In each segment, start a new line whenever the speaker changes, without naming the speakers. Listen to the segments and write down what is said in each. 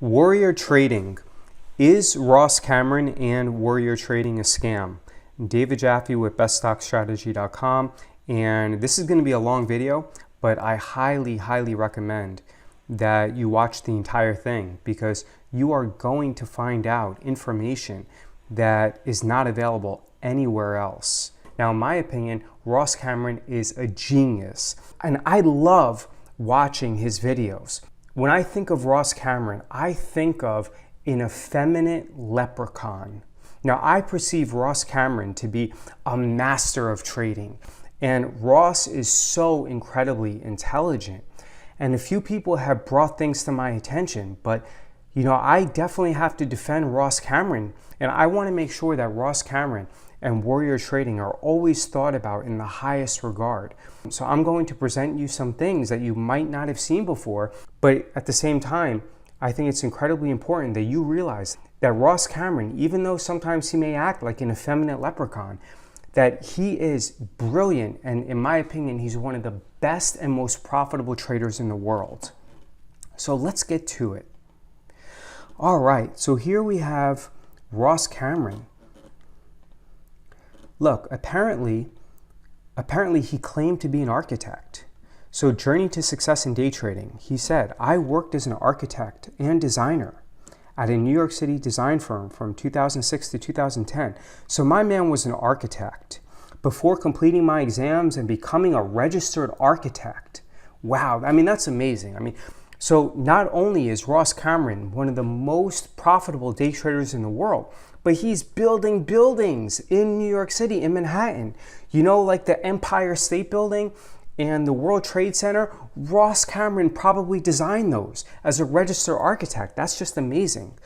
Warrior Trading. Is Ross Cameron and Warrior Trading a scam? David Jaffe with beststockstrategy.com, and this is going to be a long video, but I highly recommend that you watch the entire thing because you are going to find out information that is not available anywhere else. Now, in my opinion, Ross Cameron is a genius, and I love watching his videos. When I think of Ross Cameron, I think of an effeminate leprechaun. Now, I perceive Ross Cameron to be a master of trading, and Ross is so incredibly intelligent. And a few people have brought things to my attention, but I definitely have to defend Ross Cameron, and I want to make sure that Ross Cameron and Warrior Trading are always thought about in the highest regard. So I'm going to present you some things that you might not have seen before, but at the same time, I think it's incredibly important that you realize that Ross Cameron, even though sometimes he may act like an effeminate leprechaun, that he is brilliant, and in my opinion, he's one of the best and most profitable traders in the world. So let's get to it. All right, so here we have Ross Cameron. Look, apparently he claimed to be an architect. So Journey to Success in Day Trading, he said, I worked as an architect and designer at a New York City design firm from 2006 to 2010. So my man was an architect before completing my exams and becoming a registered architect. Wow, I mean, that's amazing. So not only is Ross Cameron one of the most profitable day traders in the world, but he's building buildings in New York City, in Manhattan. Like the Empire State Building and the World Trade Center, Ross Cameron probably designed those as a registered architect. That's just amazing.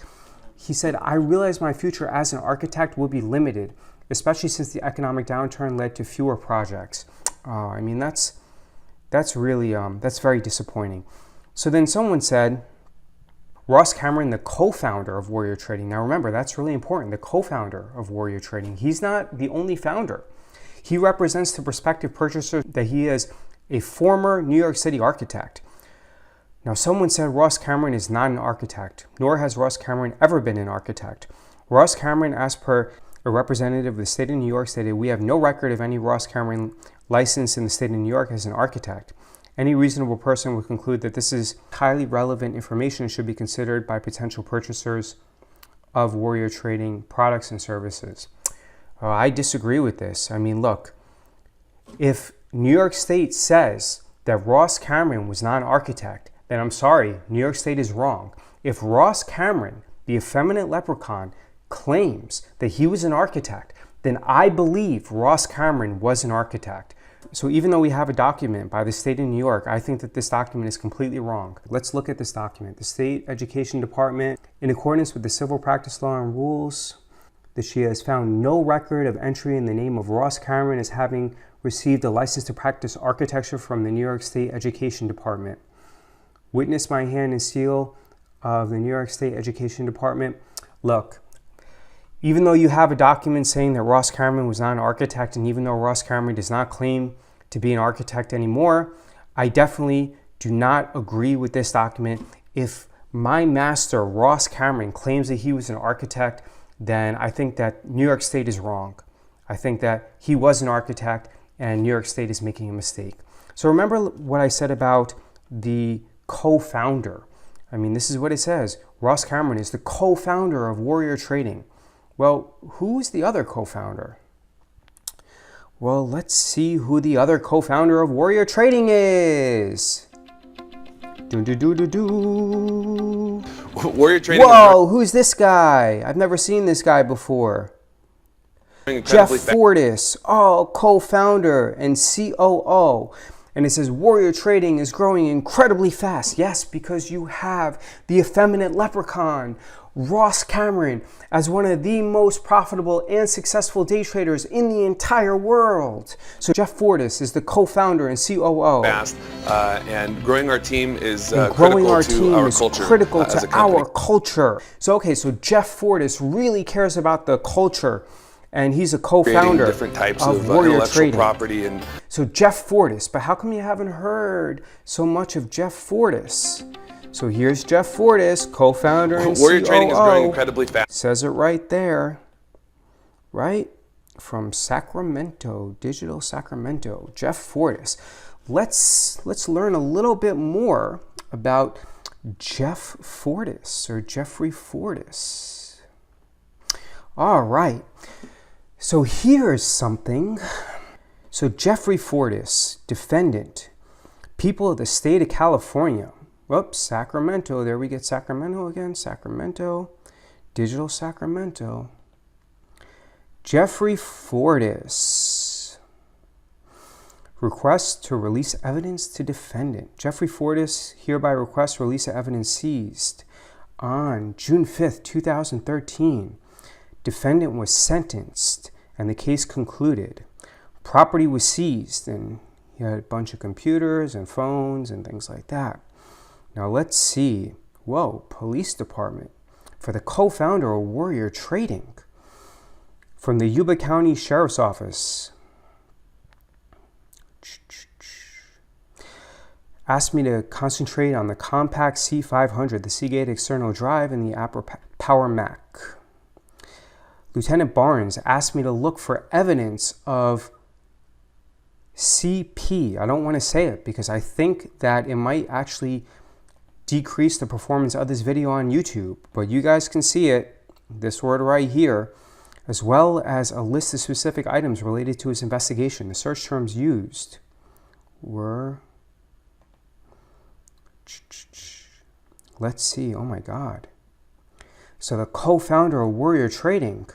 He said, I realized my future as an architect will be limited, especially since the economic downturn led to fewer projects. That's very disappointing. So then someone said, Ross Cameron, the co-founder of Warrior Trading. Now remember, that's really important, the co-founder of Warrior Trading. He's not the only founder. He represents to prospective purchasers that he is a former New York City architect. Now someone said Ross Cameron is not an architect, nor has Ross Cameron ever been an architect. Ross Cameron, as per a representative of the state of New York, stated, we have no record of any Ross Cameron licensed in the state of New York as an architect. Any reasonable person would conclude that this is highly relevant information and should be considered by potential purchasers of Warrior Trading products and services. I disagree with this. Look, if New York State says that Ross Cameron was not an architect, then I'm sorry, New York State is wrong. If Ross Cameron, the effeminate leprechaun, claims that he was an architect, then I believe Ross Cameron was an architect. So even though we have a document by the state of New York, I think that this document is completely wrong. Let's look at this document. The State Education Department, in accordance with the Civil Practice Law and rules, that she has found no record of entry in the name of Ross Cameron as having received a license to practice architecture from the New York State Education Department. Witness my hand and seal of the New York State Education Department. Look, even though you have a document saying that Ross Cameron was not an architect, and even though Ross Cameron does not claim to be an architect anymore, I definitely do not agree with this document. If my master, Ross Cameron, claims that he was an architect, then I think that New York State is wrong. I think that he was an architect and New York State is making a mistake. So remember what I said about the co-founder. This is what it says. Ross Cameron is the co-founder of Warrior Trading. Well, who is the other co-founder? Well, let's see who the other co-founder of Warrior Trading is.
Warrior Trading.
Whoa, who's this guy? I've never seen this guy before. Jeff Fortis, co-founder and COO. And it says Warrior Trading is growing incredibly fast. Yes, because you have the effeminate leprechaun, Ross Cameron, as one of the most profitable and successful day traders in the entire world. So Jeff Fortis is the co-founder and COO.
Fast, and growing our team is critical to our culture.
Critical to our culture. So Jeff Fortis really cares about the culture, and he's a co-founder
different types
of Warrior Trading.
Property and
so Jeff Fortis, but how come you haven't heard so much of Jeff Fortis? So here's Jeff Fortis, co-founder and
Warrior
COO.
Trading is growing incredibly fast.
Says it right there, right? From Sacramento, Digital Sacramento, Jeff Fortis. Let's learn a little bit more about Jeff Fortis or Jeffrey Fortis. All right. So here's something. So Jeffrey Fortis, defendant, people of the state of California. Whoops, Sacramento. There we get Sacramento again. Sacramento, Digital Sacramento. Jeffrey Fortis requests to release evidence to defendant. Jeffrey Fortis hereby requests release of evidence seized on June 5th, 2013. Defendant was sentenced and the case concluded. Property was seized and he had a bunch of computers and phones and things like that. Now let's see. Whoa, police department for the co-founder of Warrior Trading. From the Yuba County Sheriff's Office. Asked me to concentrate on the Compact C500, the Seagate external drive, and the Apple Power Mac. Lieutenant Barnes asked me to look for evidence of CP. I don't want to say it because I think that it might actually decrease the performance of this video on YouTube, but you guys can see it, this word right here, as well as a list of specific items related to his investigation. The search terms used were, let's see, oh my God. So the co-founder of Warrior Trading,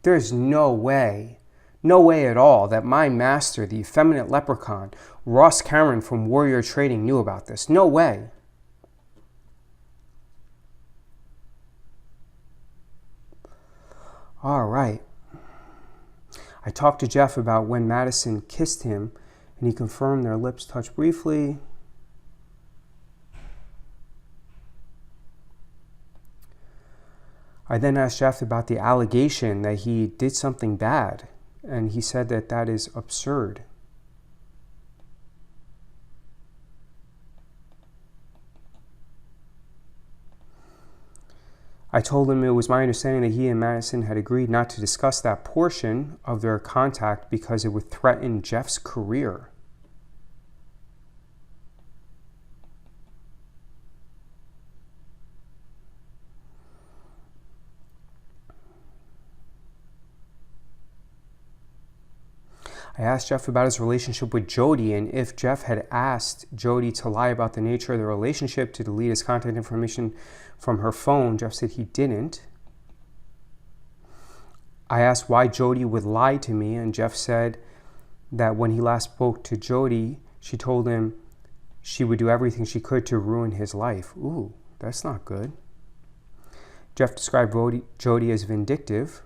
there's no way at all that my master, the Effeminate Leprechaun, Ross Cameron from Warrior Trading, knew about this. No way. All right. I talked to Jeff about when Madison kissed him, and he confirmed their lips touched briefly. I then asked Jeff about the allegation that he did something bad, and he said that that is absurd. I told him it was my understanding that he and Madison had agreed not to discuss that portion of their contact because it would threaten Jeff's career. I asked Jeff about his relationship with Jody and if Jeff had asked Jody to lie about the nature of the relationship to delete his contact information from her phone. Jeff said he didn't. I asked why Jody would lie to me, and Jeff said that when he last spoke to Jody, she told him she would do everything she could to ruin his life. Ooh, that's not good. Jeff described Jody as vindictive.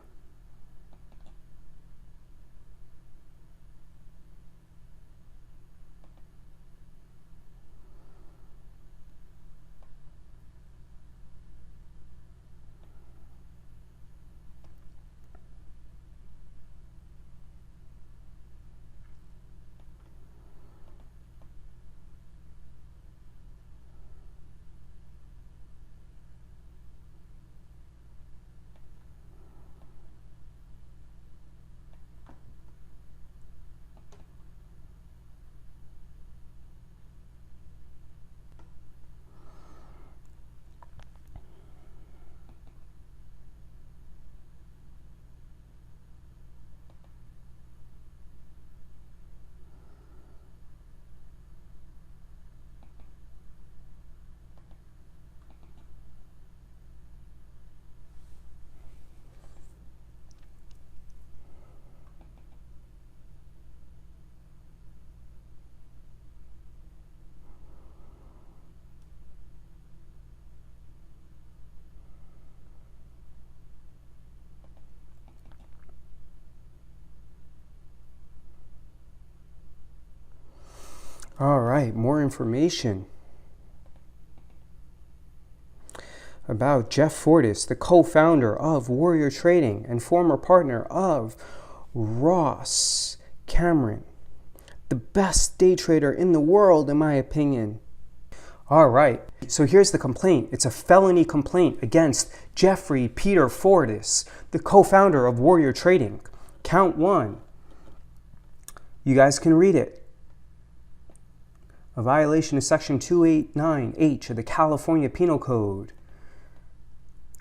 All right, more information about Jeff Fortis, the co-founder of Warrior Trading and former partner of Ross Cameron, the best day trader in the world, in my opinion. All right, so here's the complaint. It's a felony complaint against Jeffrey Peter Fortis, the co-founder of Warrior Trading. Count 1. You guys can read it. A violation of Section 289H of the California Penal Code.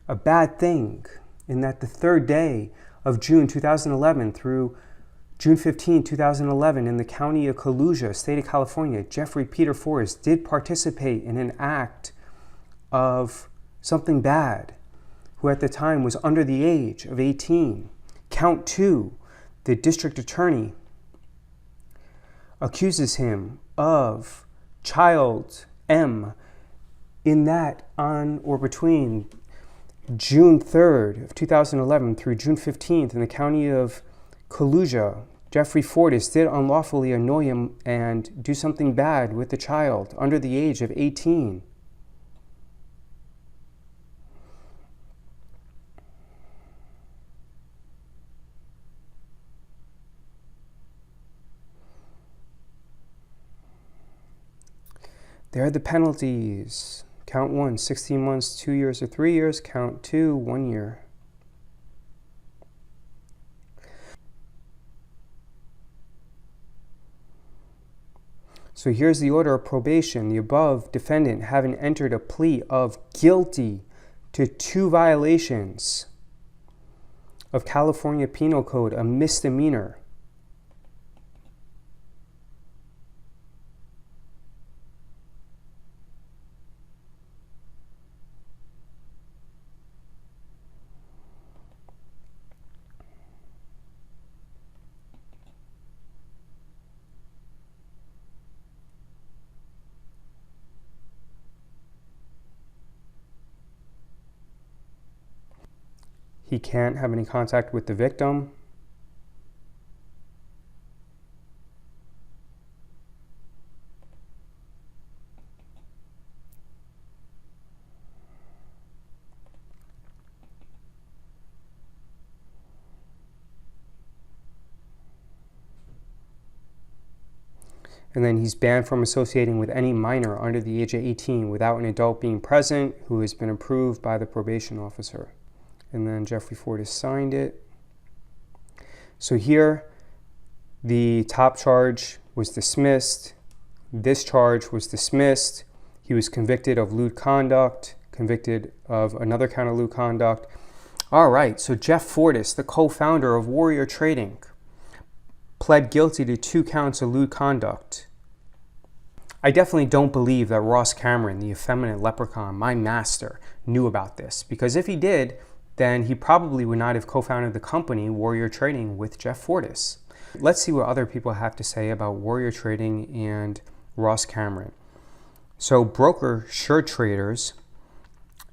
A bad thing in that the third day of June 2011 through June 15, 2011 in the county of Colusa, state of California, Jeffrey Peter Fortis did participate in an act of something bad, who at the time was under the age of 18. Count 2, the district attorney accuses him of child M in that on or between June 3rd of 2011 through June 15th in the county of Colusa, Jeffrey Fortis did unlawfully annoy him and do something bad with the child under the age of 18. There are the penalties. Count 1, 16 months, 2 years, or 3 years. Count 2, 1 year. So here's the order of probation. The above defendant, having entered a plea of guilty to 2 violations of California Penal Code, a misdemeanor. He can't have any contact with the victim. And then he's banned from associating with any minor under the age of 18 without an adult being present who has been approved by the probation officer. And then Jeffrey Fortis signed it. So here, the top charge was dismissed. This charge was dismissed. He was convicted of lewd conduct, convicted of another count of lewd conduct. All right, so Jeff Fortis, the co-founder of Warrior Trading, pled guilty to 2 counts of lewd conduct. I definitely don't believe that Ross Cameron, the effeminate leprechaun, my master, knew about this, because if he did, then he probably would not have co-founded the company Warrior Trading with Jeff Fortis. Let's see what other people have to say about Warrior Trading and Ross Cameron. So broker Sure Traders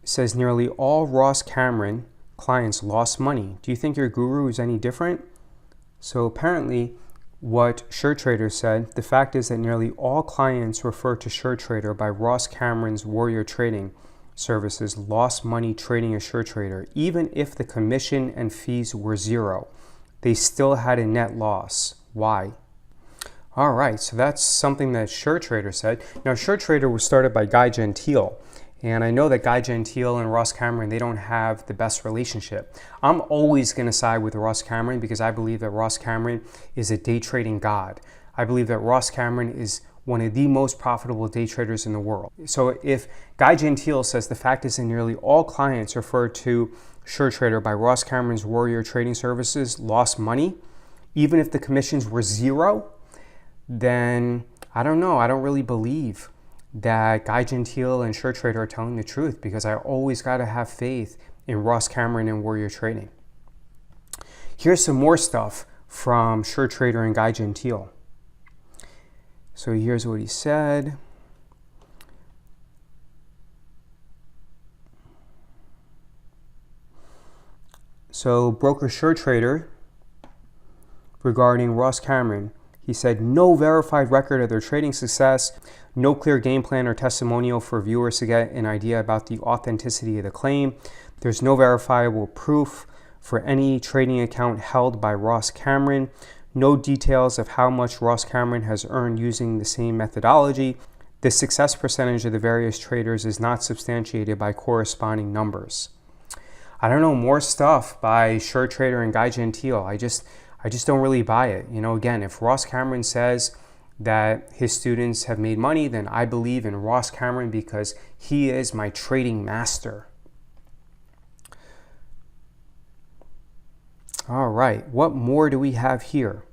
says nearly all Ross Cameron clients lost money. Do you think your guru is any different? So apparently what Sure Traders said, the fact is that nearly all clients referred to Sure Trader by Ross Cameron's Warrior Trading services lost money trading a Sure Trader. Even if the commission and fees were 0, they still had a net loss. Why? All right, so that's something that Sure Trader said. Now, Sure Trader was started by Guy Gentile, and I know that Guy Gentile and Ross Cameron, they don't have the best relationship. I'm always going to side with Ross Cameron because I believe that Ross Cameron is a day trading god. I believe that Ross Cameron is one of the most profitable day traders in the world. So if Guy Gentile says the fact is that nearly all clients referred to Sure Trader by Ross Cameron's Warrior Trading Services lost money, even if the commissions were 0, then I don't know. I don't really believe that Guy Gentile and Sure Trader are telling the truth, because I always got to have faith in Ross Cameron and Warrior Trading. Here's some more stuff from Sure Trader and Guy Gentile. So here's what he said. So broker Sure Trader, regarding Ross Cameron, he said, no verified record of their trading success, no clear game plan or testimonial for viewers to get an idea about the authenticity of the claim. There's no verifiable proof for any trading account held by Ross Cameron. No details of how much Ross Cameron has earned using the same methodology. The success percentage of the various traders is not substantiated by corresponding numbers. I don't know, more stuff by SureTrader and Guy Gentile. I just don't really buy it. You know, again, if Ross Cameron says that his students have made money, then I believe in Ross Cameron because he is my trading master. All right, what more do we have here?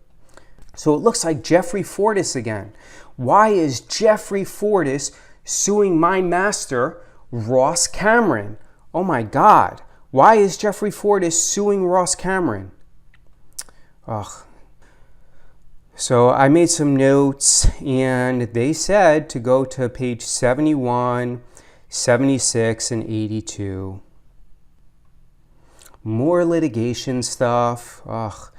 So it looks like Jeffrey Fortis again. Why is Jeffrey Fortis suing my master, Ross Cameron? Oh my God. Why is Jeffrey Fortis suing Ross Cameron? Ugh. So I made some notes and they said to go to page 71, 76, and 82. More litigation stuff. Ugh.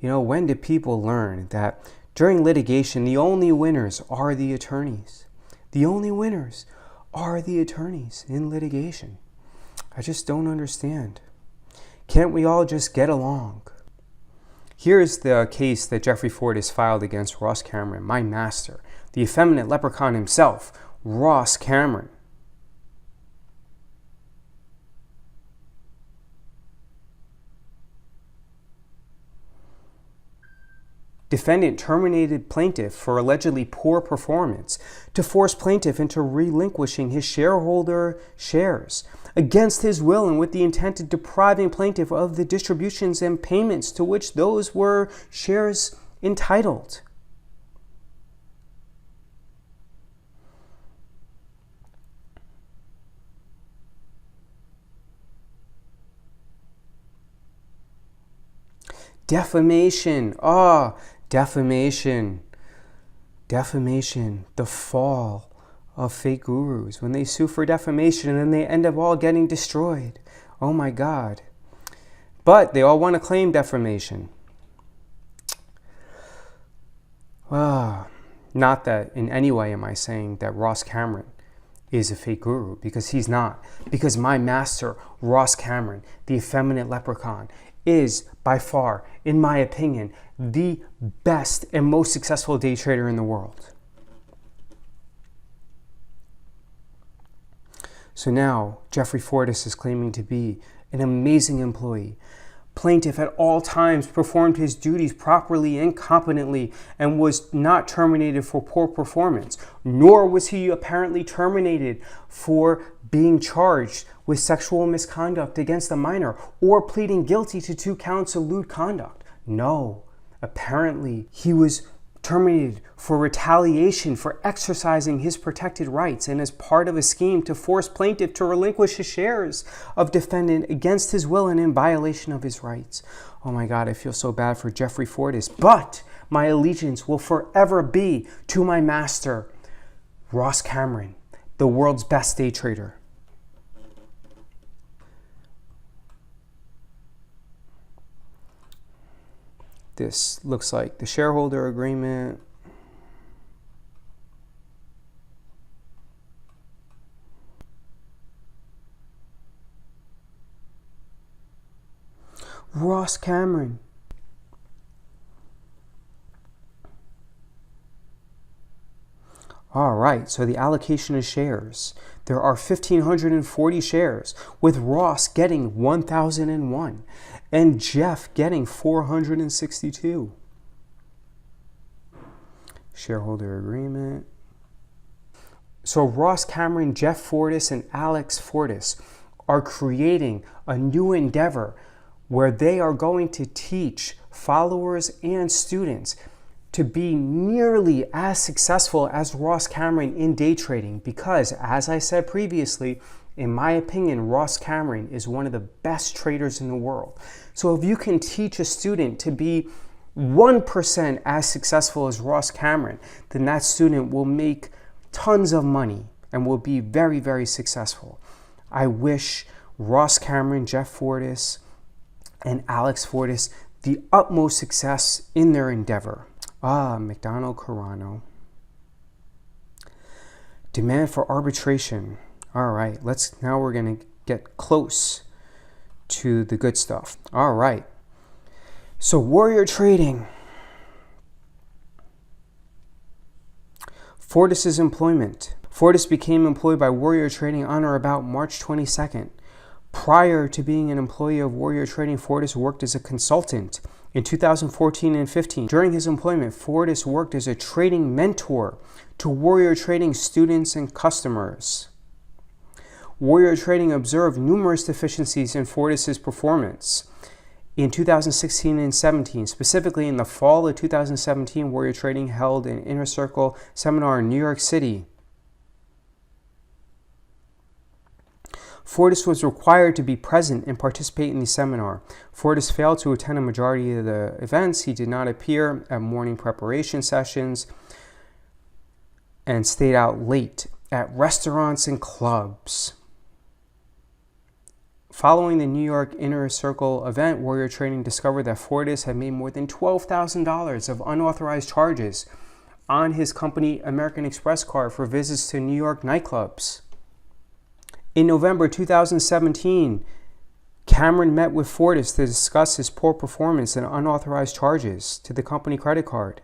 You know, when do people learn that during litigation, the only winners are the attorneys? The only winners are the attorneys in litigation. I just don't understand. Can't we all just get along? Here's the case that Jeffrey Fortis filed against Ross Cameron, my master, the effeminate leprechaun himself, Ross Cameron. Defendant terminated plaintiff for allegedly poor performance to force plaintiff into relinquishing his shareholder shares against his will and with the intent of depriving plaintiff of the distributions and payments to which those were shares entitled. Defamation. Defamation. Defamation. The fall of fake gurus. When they sue for defamation and then they end up all getting destroyed. Oh my God. But they all want to claim defamation. Not that in any way am I saying that Ross Cameron is a fake guru, because he's not. Because my master, Ross Cameron, the effeminate leprechaun, is by far, in my opinion, the best and most successful day trader in the world. So now Jeffrey Fortis is claiming to be an amazing employee. Plaintiff at all times performed his duties properly and competently and was not terminated for poor performance, nor was he apparently terminated for being charged with sexual misconduct against a minor or pleading guilty to 2 counts of lewd conduct. No, apparently he was terminated for retaliation for exercising his protected rights and as part of a scheme to force plaintiff to relinquish his shares of defendant against his will and in violation of his rights. Oh my God, I feel so bad for Jeffrey Fortis, but my allegiance will forever be to my master, Ross Cameron, the world's best day trader. This looks like the shareholder agreement. Ross Cameron. All right, so the allocation of shares. There are 1,540 shares, with Ross getting 1,001 and Jeff getting 462. Shareholder agreement. So Ross Cameron, Jeff Fortis, and Alex Fortis are creating a new endeavor where they are going to teach followers and students to be nearly as successful as Ross Cameron in day trading because, as I said previously, in my opinion, Ross Cameron is one of the best traders in the world. So if you can teach a student to be 1% as successful as Ross Cameron, then that student will make tons of money and will be very, very successful. I wish Ross Cameron, Jeff Fortis, and Alex Fortis the utmost success in their endeavor. McDonald Carano. Demand for arbitration. All right, now we're going to get close to the good stuff. All right. So Warrior Trading. Fortis's employment. Fortis became employed by Warrior Trading on or about March 22nd. Prior to being an employee of Warrior Trading, Fortis worked as a consultant in 2014 and 15. During his employment, Fortis worked as a trading mentor to Warrior Trading students and customers. Warrior Trading observed numerous deficiencies in Fortis's performance in 2016 and 17. Specifically, in the fall of 2017, Warrior Trading held an Inner Circle seminar in New York City. Fortis was required to be present and participate in the seminar. Fortis failed to attend a majority of the events. He did not appear at morning preparation sessions and stayed out late at restaurants and clubs. Following the New York Inner Circle event, Warrior Trading discovered that Fortis had made more than $12,000 of unauthorized charges on his company American Express card for visits to New York nightclubs. In November 2017, Cameron met with Fortis to discuss his poor performance and unauthorized charges to the company credit card.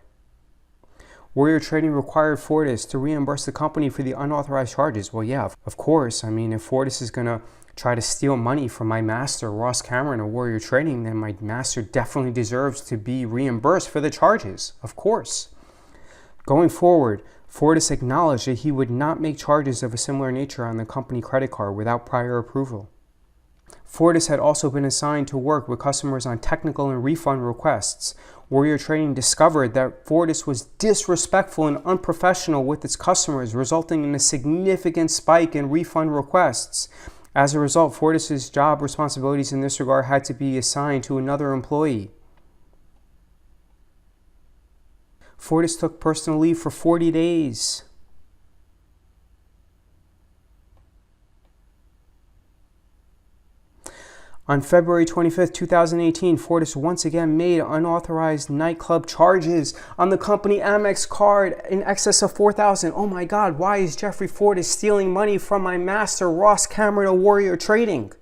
Warrior Trading required Fortis to reimburse the company for the unauthorized charges. Well, yeah, of course. I mean, if Fortis is going to try to steal money from my master, Ross Cameron, of Warrior Trading, then my master definitely deserves to be reimbursed for the charges, of course. Going forward, Fortis acknowledged that he would not make charges of a similar nature on the company credit card without prior approval. Fortis had also been assigned to work with customers on technical and refund requests. Warrior Trading discovered that Fortis was disrespectful and unprofessional with its customers, resulting in a significant spike in refund requests. As a result, Fortis's job responsibilities in this regard had to be assigned to another employee. Fortis took personal leave for 40 days. On February 25, 2018, Fortis once again made unauthorized nightclub charges on the company Amex card in excess of $4,000. Oh my God, why is Jeffrey Fortis stealing money from my master, Ross Cameron of Warrior Trading?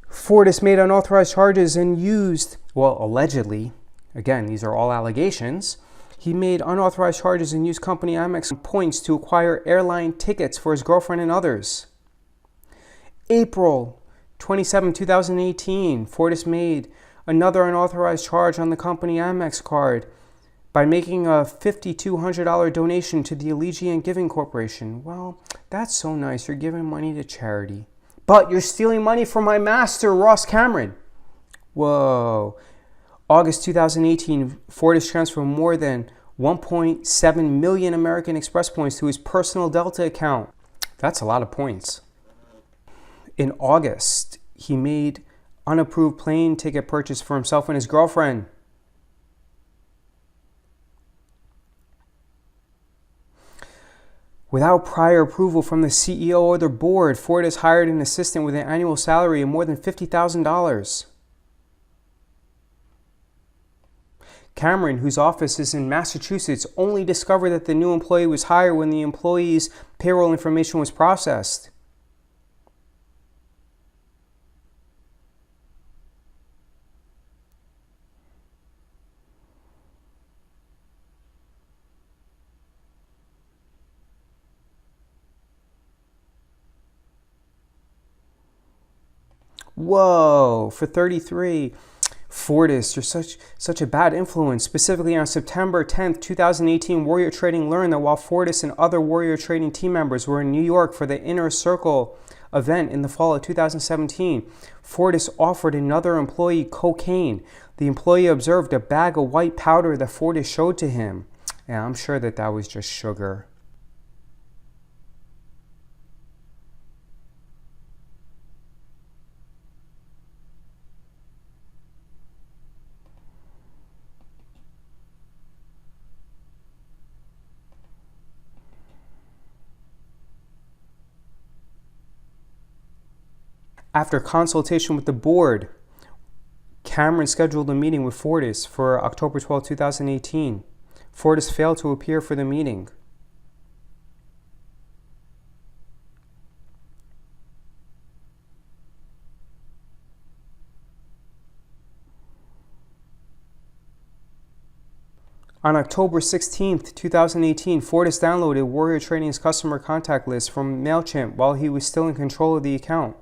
Fortis made unauthorized charges and used, well, allegedly, again, these are all allegations, he made unauthorized charges and used company Amex points to acquire airline tickets for his girlfriend and others. April 27, 2018, Fortis made another unauthorized charge on the company Amex card by making a $5,200 donation to the Allegiant Giving Corporation. Well, that's so nice. You're giving money to charity. But you're stealing money from my master, Ross Cameron. Whoa. August 2018, Fortis transferred more than 1.7 million American Express points to his personal Delta account. That's a lot of points. In August, he made unapproved plane ticket purchase for himself and his girlfriend. Without prior approval from the CEO or the board, Fortis hired an assistant with an annual salary of more than $50,000. Cameron, whose office is in Massachusetts, only discovered that the new employee was hired when the employee's payroll information was processed. Whoa, for 33. Fortis, you're such a bad influence. Specifically on September 10th, 2018, Warrior Trading learned that while Fortis and other Warrior Trading team members were in New York for the Inner Circle event in the fall of 2017, Fortis offered another employee cocaine. The employee observed a bag of white powder that Fortis showed to him. Yeah, I'm sure that was just sugar. After consultation with the board, Cameron scheduled a meeting with Fortis for October 12, 2018. Fortis failed to appear for the meeting. On October 16th, 2018, Fortis downloaded Warrior Trading's customer contact list from MailChimp while he was still in control of the account.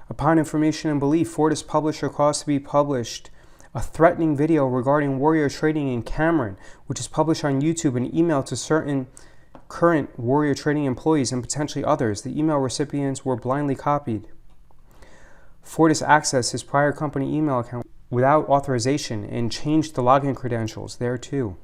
Upon information and belief, Fortis publisher caused to be published a threatening video regarding Warrior Trading in Cameron, which is published on YouTube and emailed to certain current Warrior Trading employees and potentially others. The email recipients were blindly copied. Fortis accessed his prior company email account without authorization and changed the login credentials there too.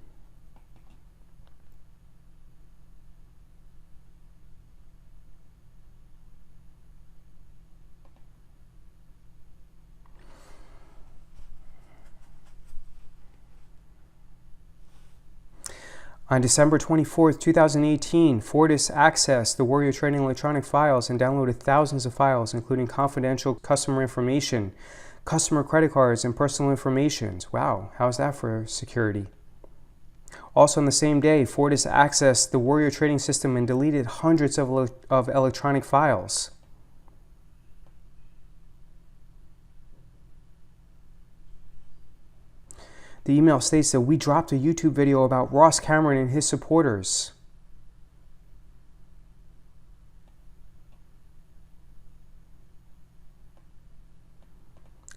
On December 24th, 2018, Fortis accessed the Warrior Trading electronic files and downloaded thousands of files, including confidential customer information, customer credit cards, and personal information. Wow, how's that for security? Also on the same day, Fortis accessed the Warrior Trading system and deleted hundreds of electronic files. The email states that we dropped a YouTube video about Ross Cameron and his supporters.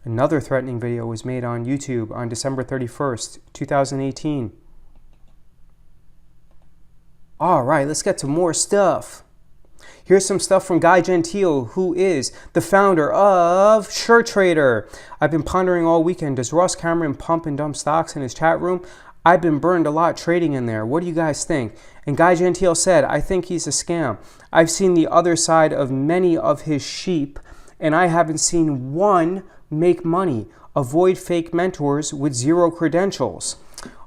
Another threatening video was made on YouTube on December 31st, 2018. All right, let's get to more stuff. Here's some stuff from Guy Gentile, who is the founder of Shirt Trader. I've been pondering all weekend, does Ross Cameron pump and dump stocks in his chat room? I've been burned a lot trading in there. What do you guys think? And Guy Gentile said, I think he's a scam. I've seen the other side of many of his sheep, and I haven't seen one make money. Avoid fake mentors with zero credentials.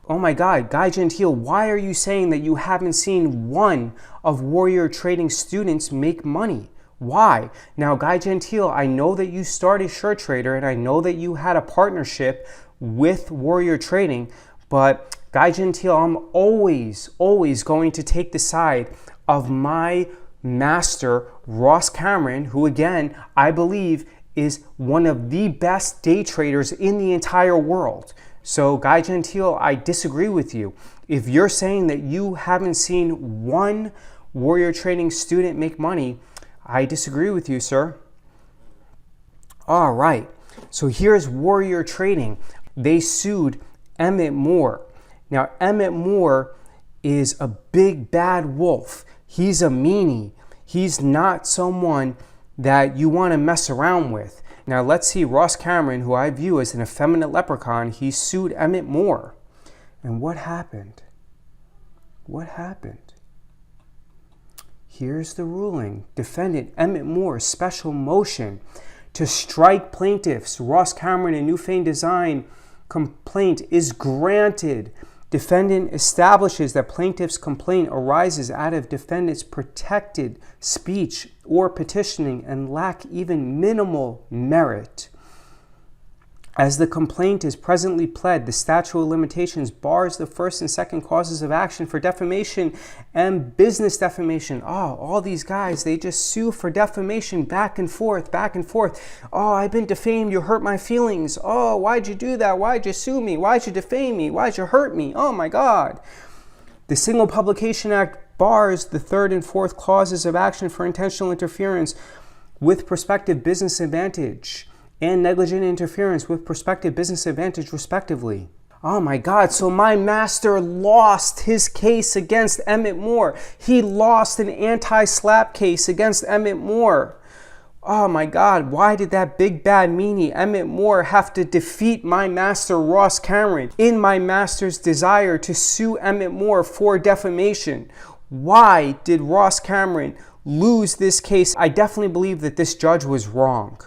Oh my God, Guy Gentile, why are you saying that you haven't seen one of Warrior Trading students make money? Why? Now, Guy Gentile, I know that you started Shirt Trader and I know that you had a partnership with Warrior Trading, but Guy Gentile, I'm always going to take the side of my master, Ross Cameron, who again, I believe is one of the best day traders in the entire world. So Guy Gentile, I disagree with you. If you're saying that you haven't seen one Warrior Trading student make money, I disagree with you, sir. All right, so here's Warrior Trading. They sued Emmett Moore. Now, Emmett Moore is a big bad wolf. He's a meanie. He's not someone that you want to mess around with. Now let's see Ross Cameron, who I view as an effeminate leprechaun, he sued Emmett Moore. And what happened? What happened? Here's the ruling. Defendant Emmett Moore's special motion to strike plaintiffs Ross Cameron and Newfane Design complaint is granted. Defendant establishes that plaintiff's complaint arises out of defendant's protected speech or petitioning and lack even minimal merit. As the complaint is presently pled, the statute of limitations bars the first and second causes of action for defamation and business defamation. Oh, all these guys, they just sue for defamation back and forth, back and forth. Oh, I've been defamed, you hurt my feelings. Oh, why'd you do that? Why'd you sue me? Why'd you defame me? Why'd you hurt me? Oh my God. The Single Publication Act bars the third and fourth causes of action for intentional interference with prospective business advantage and negligent interference with prospective business advantage, respectively. Oh my God, so my master lost his case against Emmett Moore. He lost an anti-SLAPP case against Emmett Moore. Oh my God, why did that big bad meanie Emmett Moore have to defeat my master Ross Cameron in my master's desire to sue Emmett Moore for defamation? Why did Ross Cameron lose this case? I definitely believe that this judge was wrong.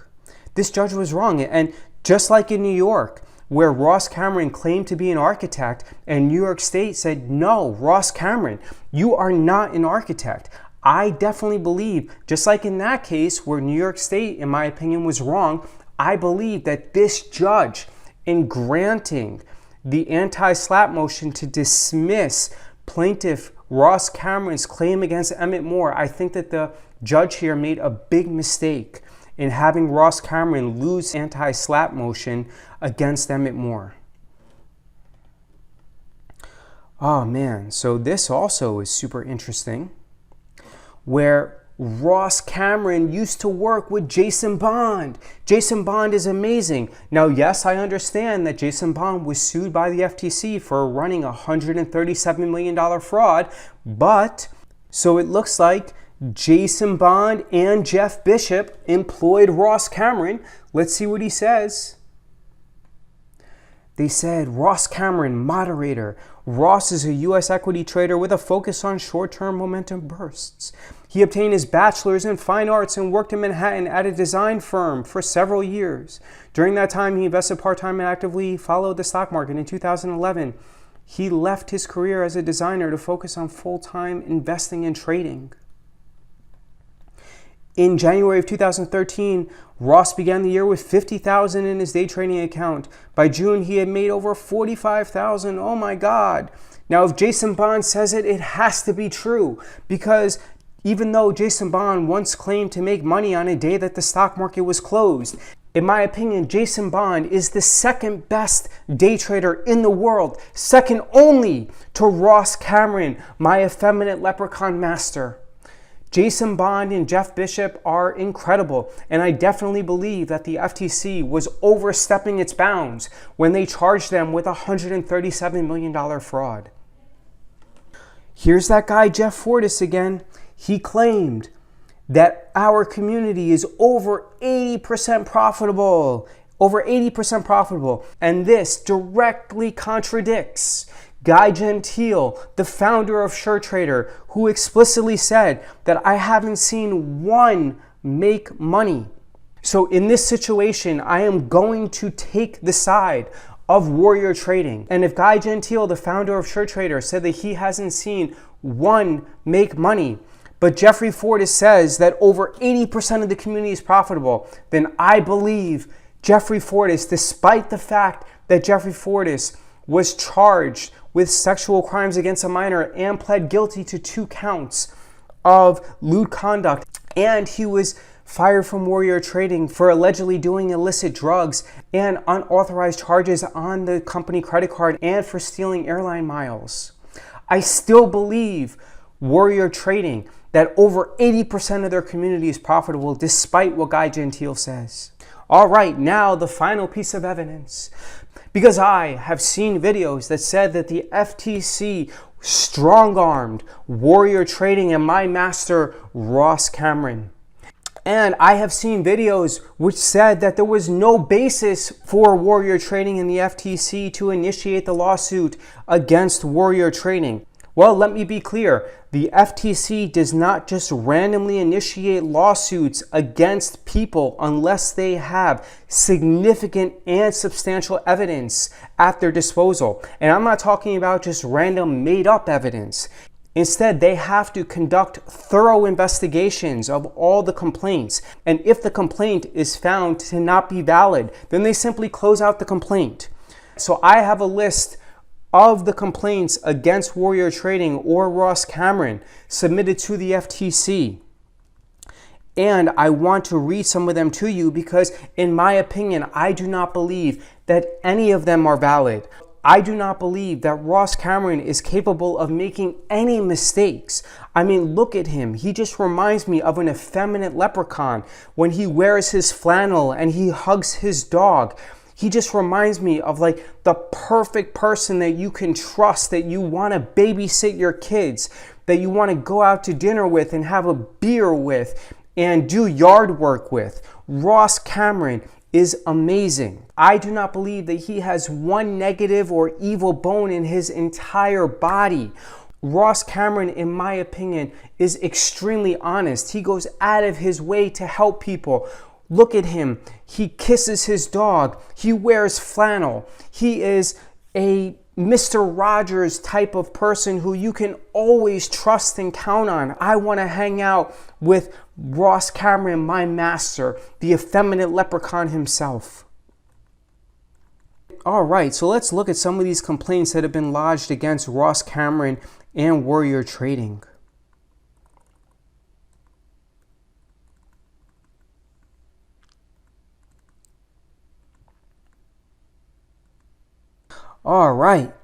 This judge was wrong. And just like in New York, where Ross Cameron claimed to be an architect and New York State said, no, Ross Cameron, you are not an architect. I definitely believe, just like in that case where New York State, in my opinion, was wrong, I believe that this judge, in granting the anti-slap motion to dismiss plaintiff Ross Cameron's claim against Emmett Moore, I think that the judge here made a big mistake in having Ross Cameron lose anti-slap motion against Emmett Moore. Oh man, so this also is super interesting, where Ross Cameron used to work with Jason Bond. Jason Bond is amazing. Now, yes, I understand that Jason Bond was sued by the FTC for running a $137 million fraud, but so it looks like Jason Bond and Jeff Bishop employed Ross Cameron. Let's see what he says. They said, Ross Cameron, moderator. Ross is a U.S. equity trader with a focus on short-term momentum bursts. He obtained his bachelor's in fine arts and worked in Manhattan at a design firm for several years. During that time, he invested part-time and actively followed the stock market. In 2011, he left his career as a designer to focus on full-time investing and trading. In January of 2013, Ross began the year with $50,000 in his day trading account. By June, he had made over $45,000. Oh my God. Now, if Jason Bond says it, it has to be true, because even though Jason Bond once claimed to make money on a day that the stock market was closed, in my opinion, Jason Bond is the second best day trader in the world, second only to Ross Cameron, my effeminate leprechaun master. Jason Bond and Jeff Bishop are incredible, and I definitely believe that the FTC was overstepping its bounds when they charged them with a $137 million fraud. Here's that guy, Jeff Fortas, again. He claimed that our community is over 80% profitable, and this directly contradicts Guy Gentile, the founder of SureTrader, who explicitly said that I haven't seen one make money. So in this situation, I am going to take the side of Warrior Trading. And if Guy Gentile, the founder of SureTrader, said that he hasn't seen one make money, but Jeffrey Fortas says that over 80% of the community is profitable, then I believe Jeffrey Fortas, despite the fact that Jeffrey Fortas was charged with sexual crimes against a minor and pled guilty to 2 counts of lewd conduct. And he was fired from Warrior Trading for allegedly doing illicit drugs and unauthorized charges on the company credit card and for stealing airline miles. I still believe Warrior Trading, that over 80% of their community is profitable, despite what Guy Gentile says. All right, now the final piece of evidence. Because I have seen videos that said that the FTC strong-armed Warrior Trading and my master, Ross Cameron. And I have seen videos which said that there was no basis for Warrior Trading and the FTC to initiate the lawsuit against Warrior Trading. Well, let me be clear. The FTC does not just randomly initiate lawsuits against people unless they have significant and substantial evidence at their disposal. And I'm not talking about just random made-up evidence. Instead, they have to conduct thorough investigations of all the complaints. And if the complaint is found to not be valid, then they simply close out the complaint. So I have a list of the complaints against Warrior Trading or Ross Cameron submitted to the FTC. And I want to read some of them to you because, in my opinion, I do not believe that any of them are valid. I do not believe that Ross Cameron is capable of making any mistakes. I mean, look at him. He just reminds me of an effeminate leprechaun when he wears his flannel and he hugs his dog. He just reminds me of like the perfect person that you can trust, that you want to babysit your kids, that you want to go out to dinner with and have a beer with and do yard work with. Ross Cameron is amazing. I do not believe that he has one negative or evil bone in his entire body. Ross Cameron, in my opinion, is extremely honest. He goes out of his way to help people. Look at him. He kisses his dog. He wears flannel. He is a Mr. Rogers type of person who you can always trust and count on. I want to hang out with Ross Cameron, my master, the effeminate leprechaun himself. All right, so let's look at some of these complaints that have been lodged against Ross Cameron and Warrior Trading. All right.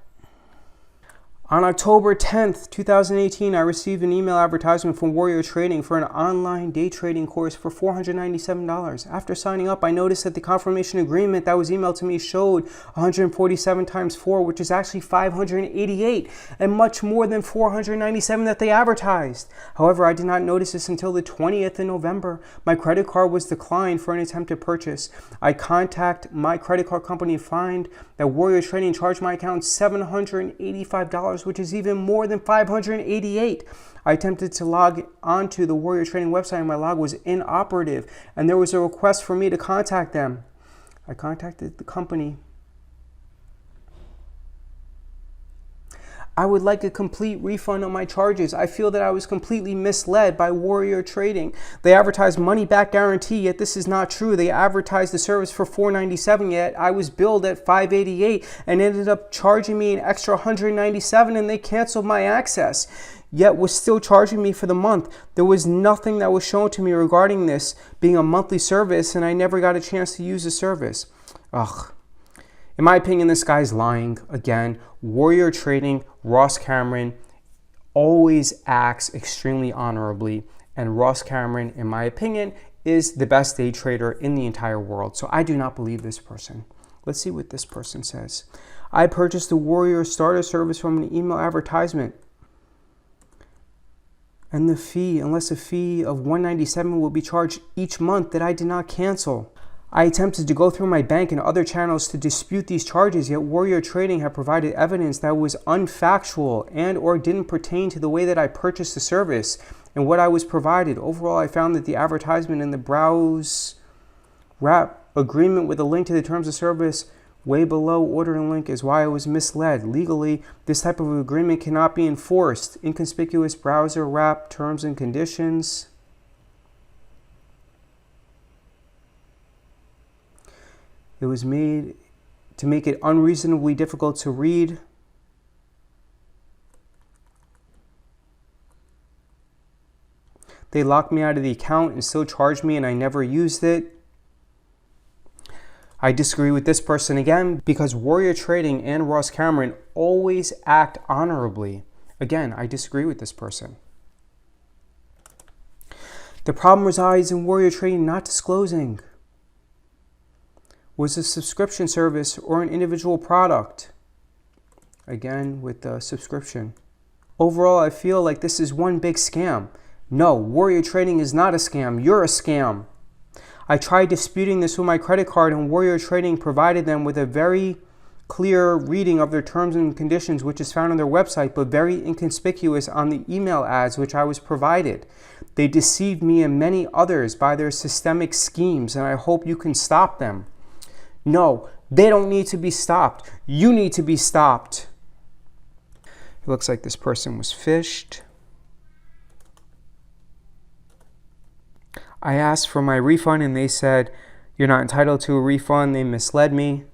On October 10th, 2018, I received an email advertisement from Warrior Trading for an online day trading course for $497. After signing up, I noticed that the confirmation agreement that was emailed to me showed 147 times 4, which is actually 588, and much more than 497 that they advertised. However, I did not notice this until the 20th of November. My credit card was declined for an attempted purchase. I contact my credit card company and find that Warrior Trading charged my account $785, which is even more than 588. I attempted to log onto the Warrior Trading website and my log was inoperative, and there was a request for me to contact them. I contacted the company. I would like a complete refund on my charges. I feel that I was completely misled by Warrior Trading. They advertised money back guarantee, yet this is not true. They advertised the service for $497, yet I was billed at $588 and ended up charging me an extra $197, and they canceled my access, yet was still charging me for the month. There was nothing that was shown to me regarding this being a monthly service, and I never got a chance to use the service. Ugh. In my opinion, this guy's lying again. Warrior Trading, Ross Cameron, always acts extremely honorably. And Ross Cameron, in my opinion, is the best day trader in the entire world. So I do not believe this person. Let's see what this person says. I purchased the Warrior Starter service from an email advertisement. And the fee, unless a fee of $197 will be charged each month that I did not cancel. I attempted to go through my bank and other channels to dispute these charges, yet Warrior Trading had provided evidence that was unfactual and or didn't pertain to the way that I purchased the service and what I was provided. Overall, I found that the advertisement in the browse wrap agreement with a link to the terms of service way below ordering link is why I was misled. Legally, this type of agreement cannot be enforced. Inconspicuous browser wrap terms and conditions. It was made to make it unreasonably difficult to read. They locked me out of the account and still charged me, and I never used it. I disagree with this person again because Warrior Trading and Ross Cameron always act honorably. Again, I disagree with this person. The problem resides in Warrior Trading not disclosing. Was a subscription service or an individual product? Again, with the subscription. Overall, I feel like this is one big scam. No, Warrior Trading is not a scam. You're a scam. I tried disputing this with my credit card, and Warrior Trading provided them with a very clear reading of their terms and conditions, which is found on their website, but very inconspicuous on the email ads which I was provided. They deceived me and many others by their systemic schemes, and I hope you can stop them. No, they don't need to be stopped. You need to be stopped. It looks like this person was phished. I asked for my refund and they said, you're not entitled to a refund. They misled me.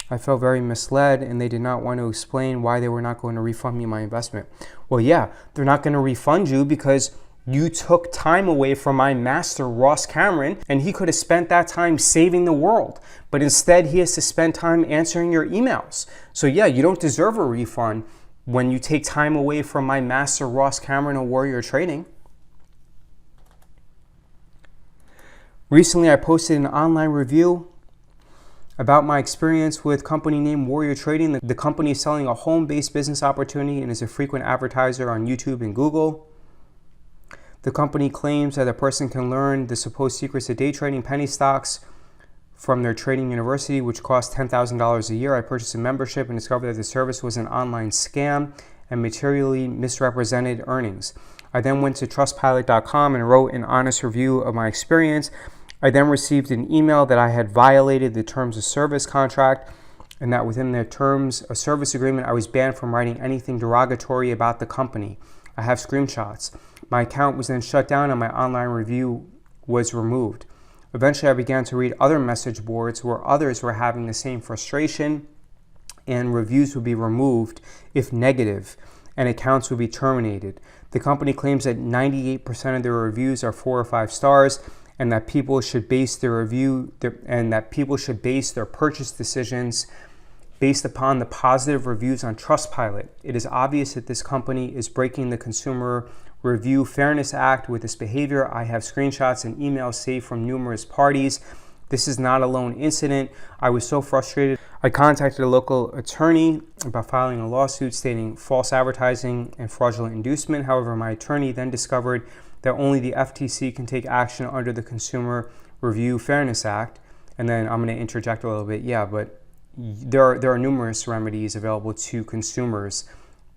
I felt very misled and they did not want to explain why they were not going to refund me my investment. Well, yeah, they're not going to refund you because you took time away from my master, Ross Cameron, and he could have spent that time saving the world. But instead, he has to spend time answering your emails. So yeah, you don't deserve a refund when you take time away from my master, Ross Cameron, and Warrior Trading. Recently, I posted an online review about my experience with a company named Warrior Trading. The company is selling a home-based business opportunity and is a frequent advertiser on YouTube and Google. The company claims that a person can learn the supposed secrets of day trading penny stocks from their trading university, which costs $10,000 a year. I purchased a membership and discovered that the service was an online scam and materially misrepresented earnings. I then went to trustpilot.com and wrote an honest review of my experience. I then received an email that I had violated the terms of service contract and that within the terms of service agreement, I was banned from writing anything derogatory about the company. I have screenshots. My account was then shut down and my online review was removed. Eventually, I began to read other message boards where others were having the same frustration, and reviews would be removed if negative, and accounts would be terminated. The company claims that 98% of their reviews are 4 or 5 stars, and that people should base their purchase decisions based upon the positive reviews on Trustpilot. It is obvious that this company is breaking the Consumer Review Fairness Act with this behavior. I have screenshots and emails saved from numerous parties. This is not a lone incident. I was so frustrated. I contacted a local attorney about filing a lawsuit stating false advertising and fraudulent inducement. However, my attorney then discovered that only the FTC can take action under the Consumer Review Fairness Act. And then I'm going to interject a little bit. Yeah, but there are numerous remedies available to consumers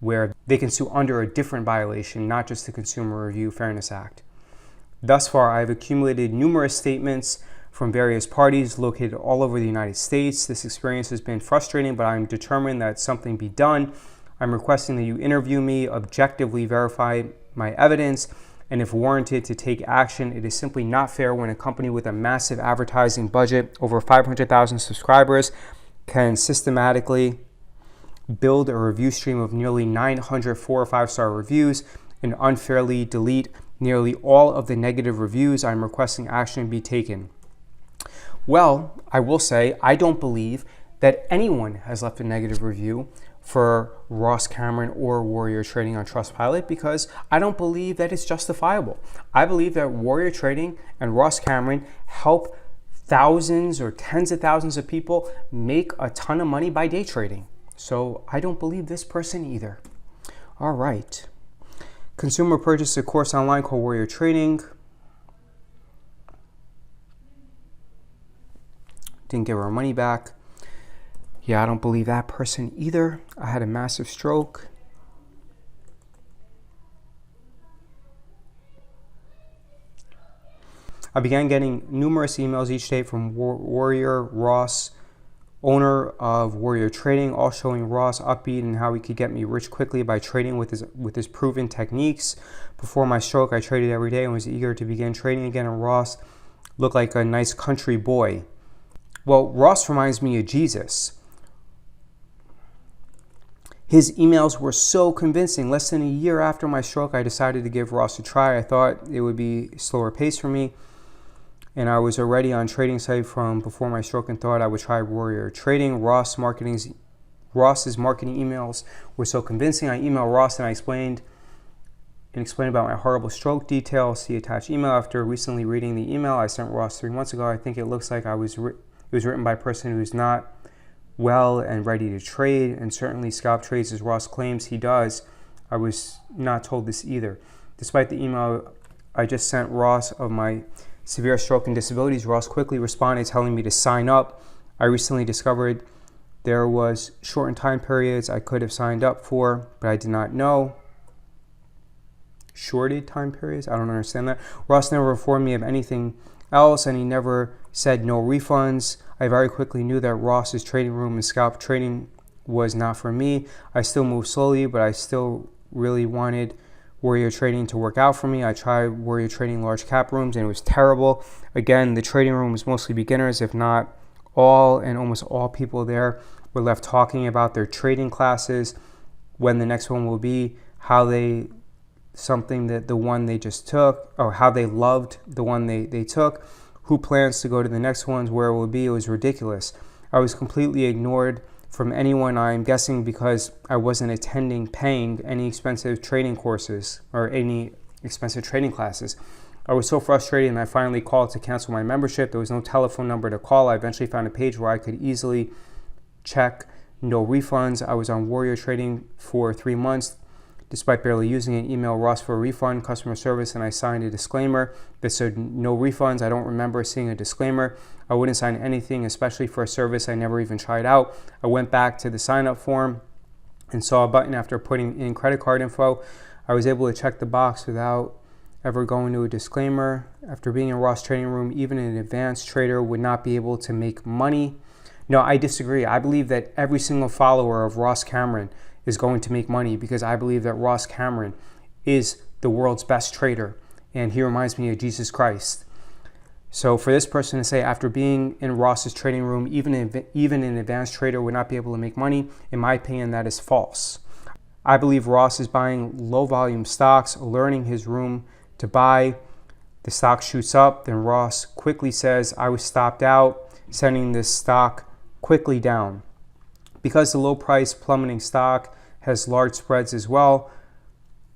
where they can sue under a different violation, not just the Consumer Review Fairness Act. Thus far, I've accumulated numerous statements from various parties located all over the United States. This experience has been frustrating, but I'm determined that something be done. I'm requesting that you interview me, objectively verify my evidence, and if warranted, to take action. It is simply not fair when a company with a massive advertising budget, over 500,000 subscribers, can systematically build a review stream of nearly 900 4 or 5-star reviews and unfairly delete nearly all of the negative reviews. I'm requesting action be taken. Well, I will say I don't believe that anyone has left a negative review for Ross Cameron or Warrior Trading on Trustpilot because I don't believe that it's justifiable. I believe that Warrior Trading and Ross Cameron help thousands or tens of thousands of people make a ton of money by day trading. So I don't believe this person either. All right. Consumer purchased a course online called Warrior Trading. Didn't give our money back. Yeah, I don't believe that person either. I had a massive stroke. I began getting numerous emails each day from Warrior Ross, owner of Warrior Trading, all showing Ross upbeat and how he could get me rich quickly by trading with his proven techniques. Before my stroke, I traded every day and was eager to begin trading again, and Ross looked like a nice country boy. Well, Ross reminds me of Jesus. His emails were so convincing. Less than a year after my stroke, I decided to give Ross a try. I thought it would be a slower pace for me, and I was already on trading site from before my stroke and thought I would try Warrior Trading. Ross's marketing emails were so convincing. I emailed Ross and I explained about my horrible stroke detail. See attached email. After recently reading the email I sent Ross 3 months ago, I think it looks like it was written by a person who's not well and ready to trade, and certainly scalp trades as Ross claims he does. I was not told this either. Despite the email I just sent Ross of my severe stroke and disabilities, Ross quickly responded telling me to sign up. I recently discovered there was shortened time periods I could have signed up for, but I did not know. Shorted time periods? I don't understand that. Ross never informed me of anything else, and he never said no refunds. I very quickly knew that Ross's trading room and scalp trading was not for me. I still moved slowly, but I still really wanted Warrior Trading to work out for me. I tried Warrior Trading large cap rooms and it was terrible. Again, the trading room was mostly beginners, if not all, and almost all people there were left talking about their trading classes, when the next one will be, the one they just took, or how they loved the one they took, who plans to go to the next ones, where it will be. It was ridiculous. I was completely ignored from anyone, I'm guessing because I wasn't paying any expensive trading courses or any expensive trading classes. I was so frustrated and I finally called to cancel my membership. There was no telephone number to call. I eventually found a page where I could easily check no refunds. I was on Warrior Trading for 3 months. Despite barely using it, email Ross for a refund, customer service, and I signed a disclaimer that said no refunds. I don't remember seeing a disclaimer. I wouldn't sign anything, especially for a service I never even tried out. I went back to the sign-up form and saw a button after putting in credit card info. I was able to check the box without ever go into a disclaimer. After being in Ross trading room, even an advanced trader would not be able to make money. No, I disagree. I believe that every single follower of Ross Cameron is going to make money because I believe that Ross Cameron is the world's best trader, and he reminds me of Jesus Christ. So for this person to say after being in Ross's trading room, even an advanced trader would not be able to make money, in my opinion, that is false. I believe Ross is buying low volume stocks, alerting his room to buy. The stock shoots up, then Ross quickly says, I was stopped out, sending this stock quickly down. Because the low price plummeting stock has large spreads as well,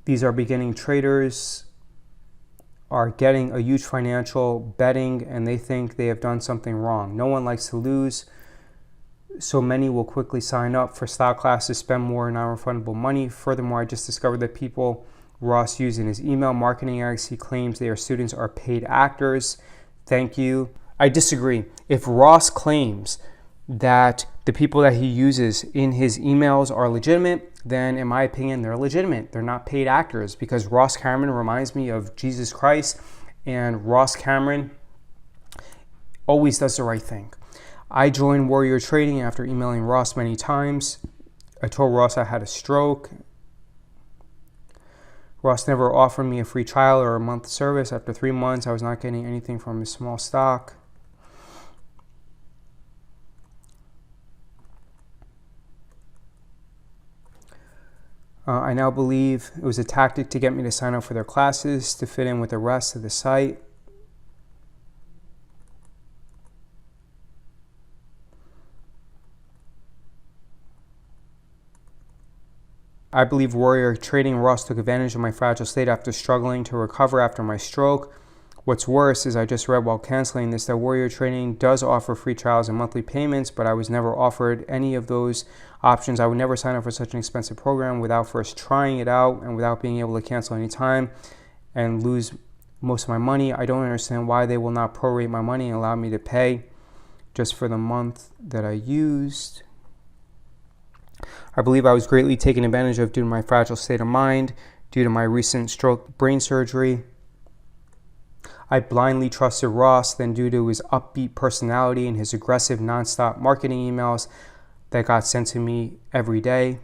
these are beginning traders are getting a huge financial betting and they think they have done something wrong. No one likes to lose, so many will quickly sign up for stock classes, spend more non-refundable money. Furthermore, I just discovered that people Ross used in his email marketing ads, he claims their students are paid actors. Thank you. I disagree. If Ross claims that the people that he uses in his emails are legitimate, then in my opinion, they're legitimate. They're not paid actors, because Ross Cameron reminds me of Jesus Christ, and Ross Cameron always does the right thing. I joined Warrior Trading after emailing Ross many times. I told Ross I had a stroke. Ross never offered me a free trial or a month service. After 3 months, I was not getting anything from his small stock. I now believe it was a tactic to get me to sign up for their classes to fit in with the rest of the site. I believe Warrior Trading Ross took advantage of my fragile state after struggling to recover after my stroke. What's worse is I just read while canceling this that Warrior Trading does offer free trials and monthly payments, but I was never offered any of those options. I would never sign up for such an expensive program without first trying it out and without being able to cancel any time and lose most of my money. I don't understand why they will not prorate my money and allow me to pay just for the month that I used. I believe I was greatly taken advantage of due to my fragile state of mind, due to my recent stroke brain surgery. I blindly trusted Ross, then due to his upbeat personality and his aggressive nonstop marketing emails that got sent to me every day.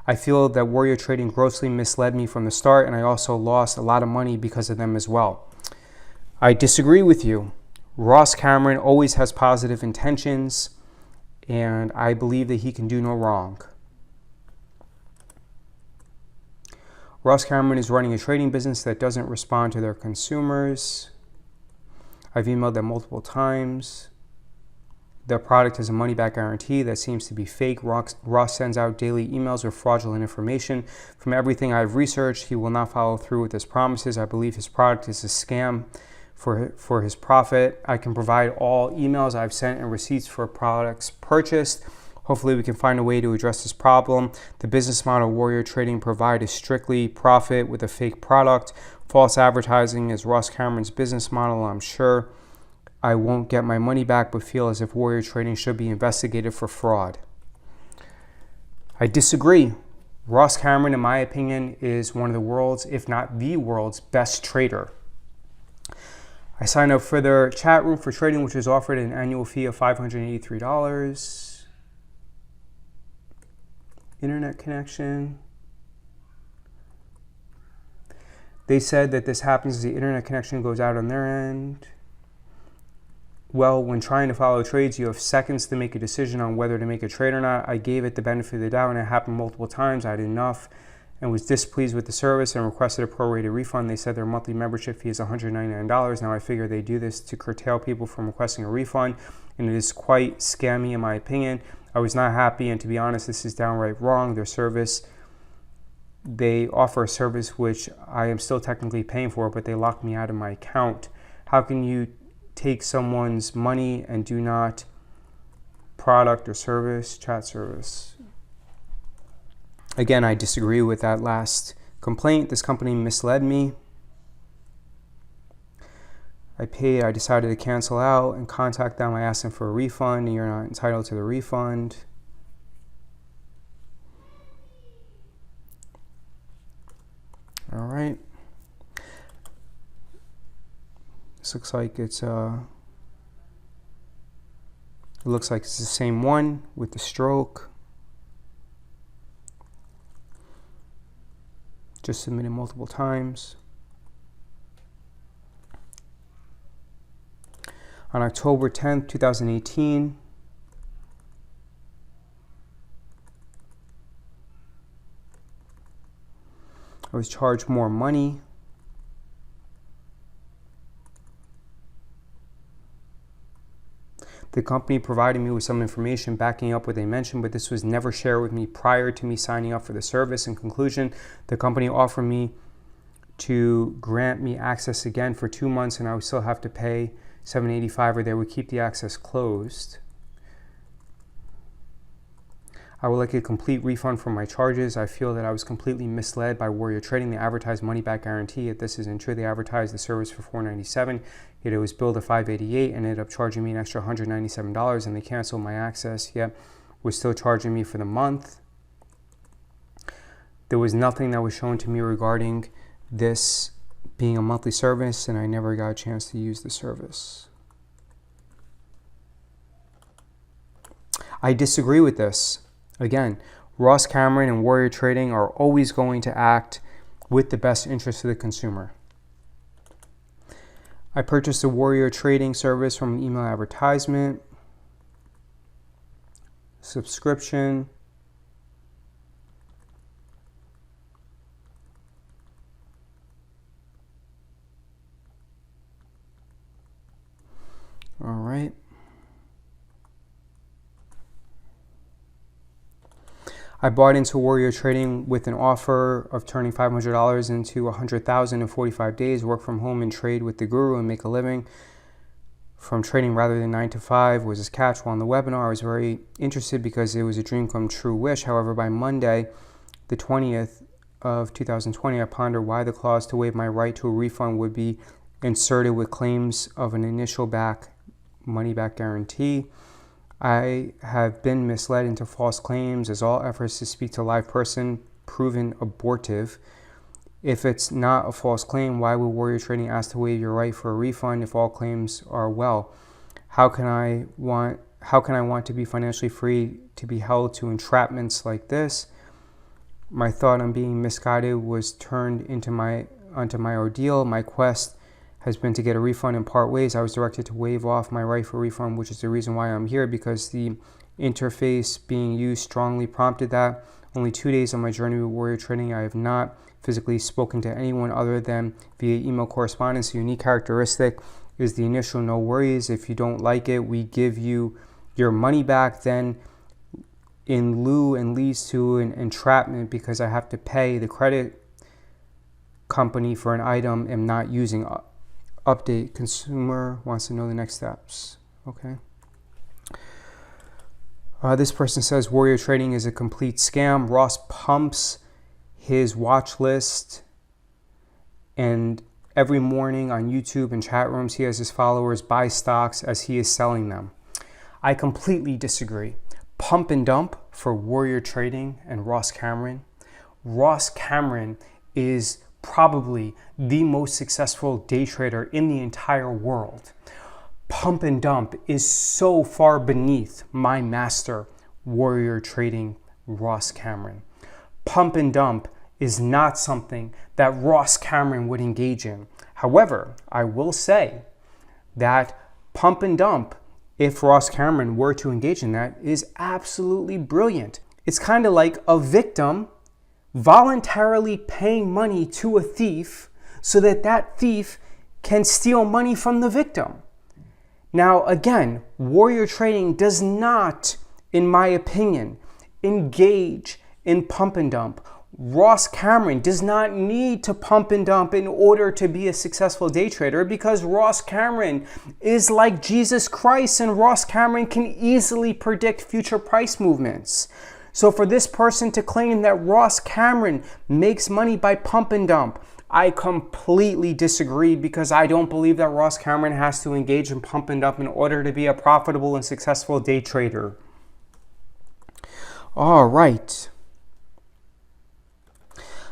I feel that Warrior Trading grossly misled me from the start, and I also lost a lot of money because of them as well. I disagree with you. Ross Cameron always has positive intentions, and I believe that he can do no wrong. Ross Cameron is running a trading business that doesn't respond to their consumers. I've emailed them multiple times. Their product has a money-back guarantee that seems to be fake. Ross sends out daily emails with fraudulent information. From everything I've researched, he will not follow through with his promises. I believe his product is a scam for his profit. I can provide all emails I've sent and receipts for products purchased. Hopefully we can find a way to address this problem. The business model Warrior Trading provide is strictly profit with a fake product. False advertising is Ross Cameron's business model. I'm sure I won't get my money back, but feel as if Warrior Trading should be investigated for fraud. I disagree. Ross Cameron, in my opinion, is one of the world's, if not the world's, best trader. I signed up for their chat room for trading, which was offered an annual fee of $583. Internet connection. They said that this happens as the internet connection goes out on their end. Well, when trying to follow trades, you have seconds to make a decision on whether to make a trade or not. I gave it the benefit of the doubt, and it happened multiple times. I had enough and was displeased with the service and requested a prorated refund. They said their monthly membership fee is $199. Now I figure they do this to curtail people from requesting a refund, and it is quite scammy in my opinion. I was not happy, and to be honest, this is downright wrong. Their service, they offer a service which I am still technically paying for, but they locked me out of my account. How can you take someone's money and do not product or service, chat service? Again, I disagree with that last complaint. This company misled me. I decided to cancel out and contact them. I asked them for a refund, and you're not entitled to the refund. This looks like it's the same one with the stroke. Just submitted multiple times. On October 10th, 2018, I was charged more money. The company provided me with some information backing up what they mentioned, but this was never shared with me prior to me signing up for the service. In conclusion, the company offered me to grant me access again for 2 months, and I would still have to pay $785, or they would keep the access closed. I would like a complete refund for my charges. I feel that I was completely misled by Warrior Trading. They advertised money back guarantee. Yet this isn't true. They advertised the service for $497, yet it was billed at $588 and ended up charging me an extra $197, and they canceled my access, yet was still charging me for the month. There was nothing that was shown to me regarding this being a monthly service, and I never got a chance to use the service. I disagree with this. Again, Ross Cameron and Warrior Trading are always going to act with the best interest of the consumer. I purchased a Warrior Trading service from an email advertisement. Subscription. All right. I bought into Warrior Trading with an offer of turning $500 into $100,000 in 45 days, work from home and trade with the guru and make a living from trading rather than 9 to 5 was his catch. While on the webinar, I was very interested because it was a dream come true wish. However, by Monday, the 20th of 2020, I pondered why the clause to waive my right to a refund would be inserted with claims of an initial money back guarantee. I have been misled into false claims, as all efforts to speak to a live person proven abortive. If it's not a false claim, why would Warrior Trading ask to waive your right for a refund if all claims are well? How can I want to be financially free to be held to entrapments like this? My thought on being misguided was turned onto my ordeal. My quest has been to get a refund in part ways. I was directed to waive off my right for refund, which is the reason why I'm here, because the interface being used strongly prompted that. Only 2 days on my journey with Warrior Trading, I have not physically spoken to anyone other than via email correspondence. The unique characteristic is the initial no worries. If you don't like it, we give you your money back. Then in lieu and leads to an entrapment because I have to pay the credit company for an item I'm not using. Update, consumer wants to know the next steps. Okay. This person says Warrior Trading is a complete scam. Ross pumps his watch list, and every morning on YouTube and chat rooms, he has his followers buy stocks as he is selling them. I completely disagree. Pump and dump for Warrior Trading and Ross Cameron. Ross Cameron is probably the most successful day trader in the entire world. Pump and dump is so far beneath my master, Warrior Trading, Ross Cameron. Pump and dump is not something that Ross Cameron would engage in. However, I will say that pump and dump, if Ross Cameron were to engage in that, is absolutely brilliant. It's kind of like a victim voluntarily paying money to a thief so that that thief can steal money from the victim. Now, again, Warrior Trading does not, in my opinion, engage in pump and dump. Ross Cameron does not need to pump and dump in order to be a successful day trader, because Ross Cameron is like Jesus Christ, and Ross Cameron can easily predict future price movements. So for this person to claim that Ross Cameron makes money by pump and dump, I completely disagree, because I don't believe that Ross Cameron has to engage in pump and dump in order to be a profitable and successful day trader. All right.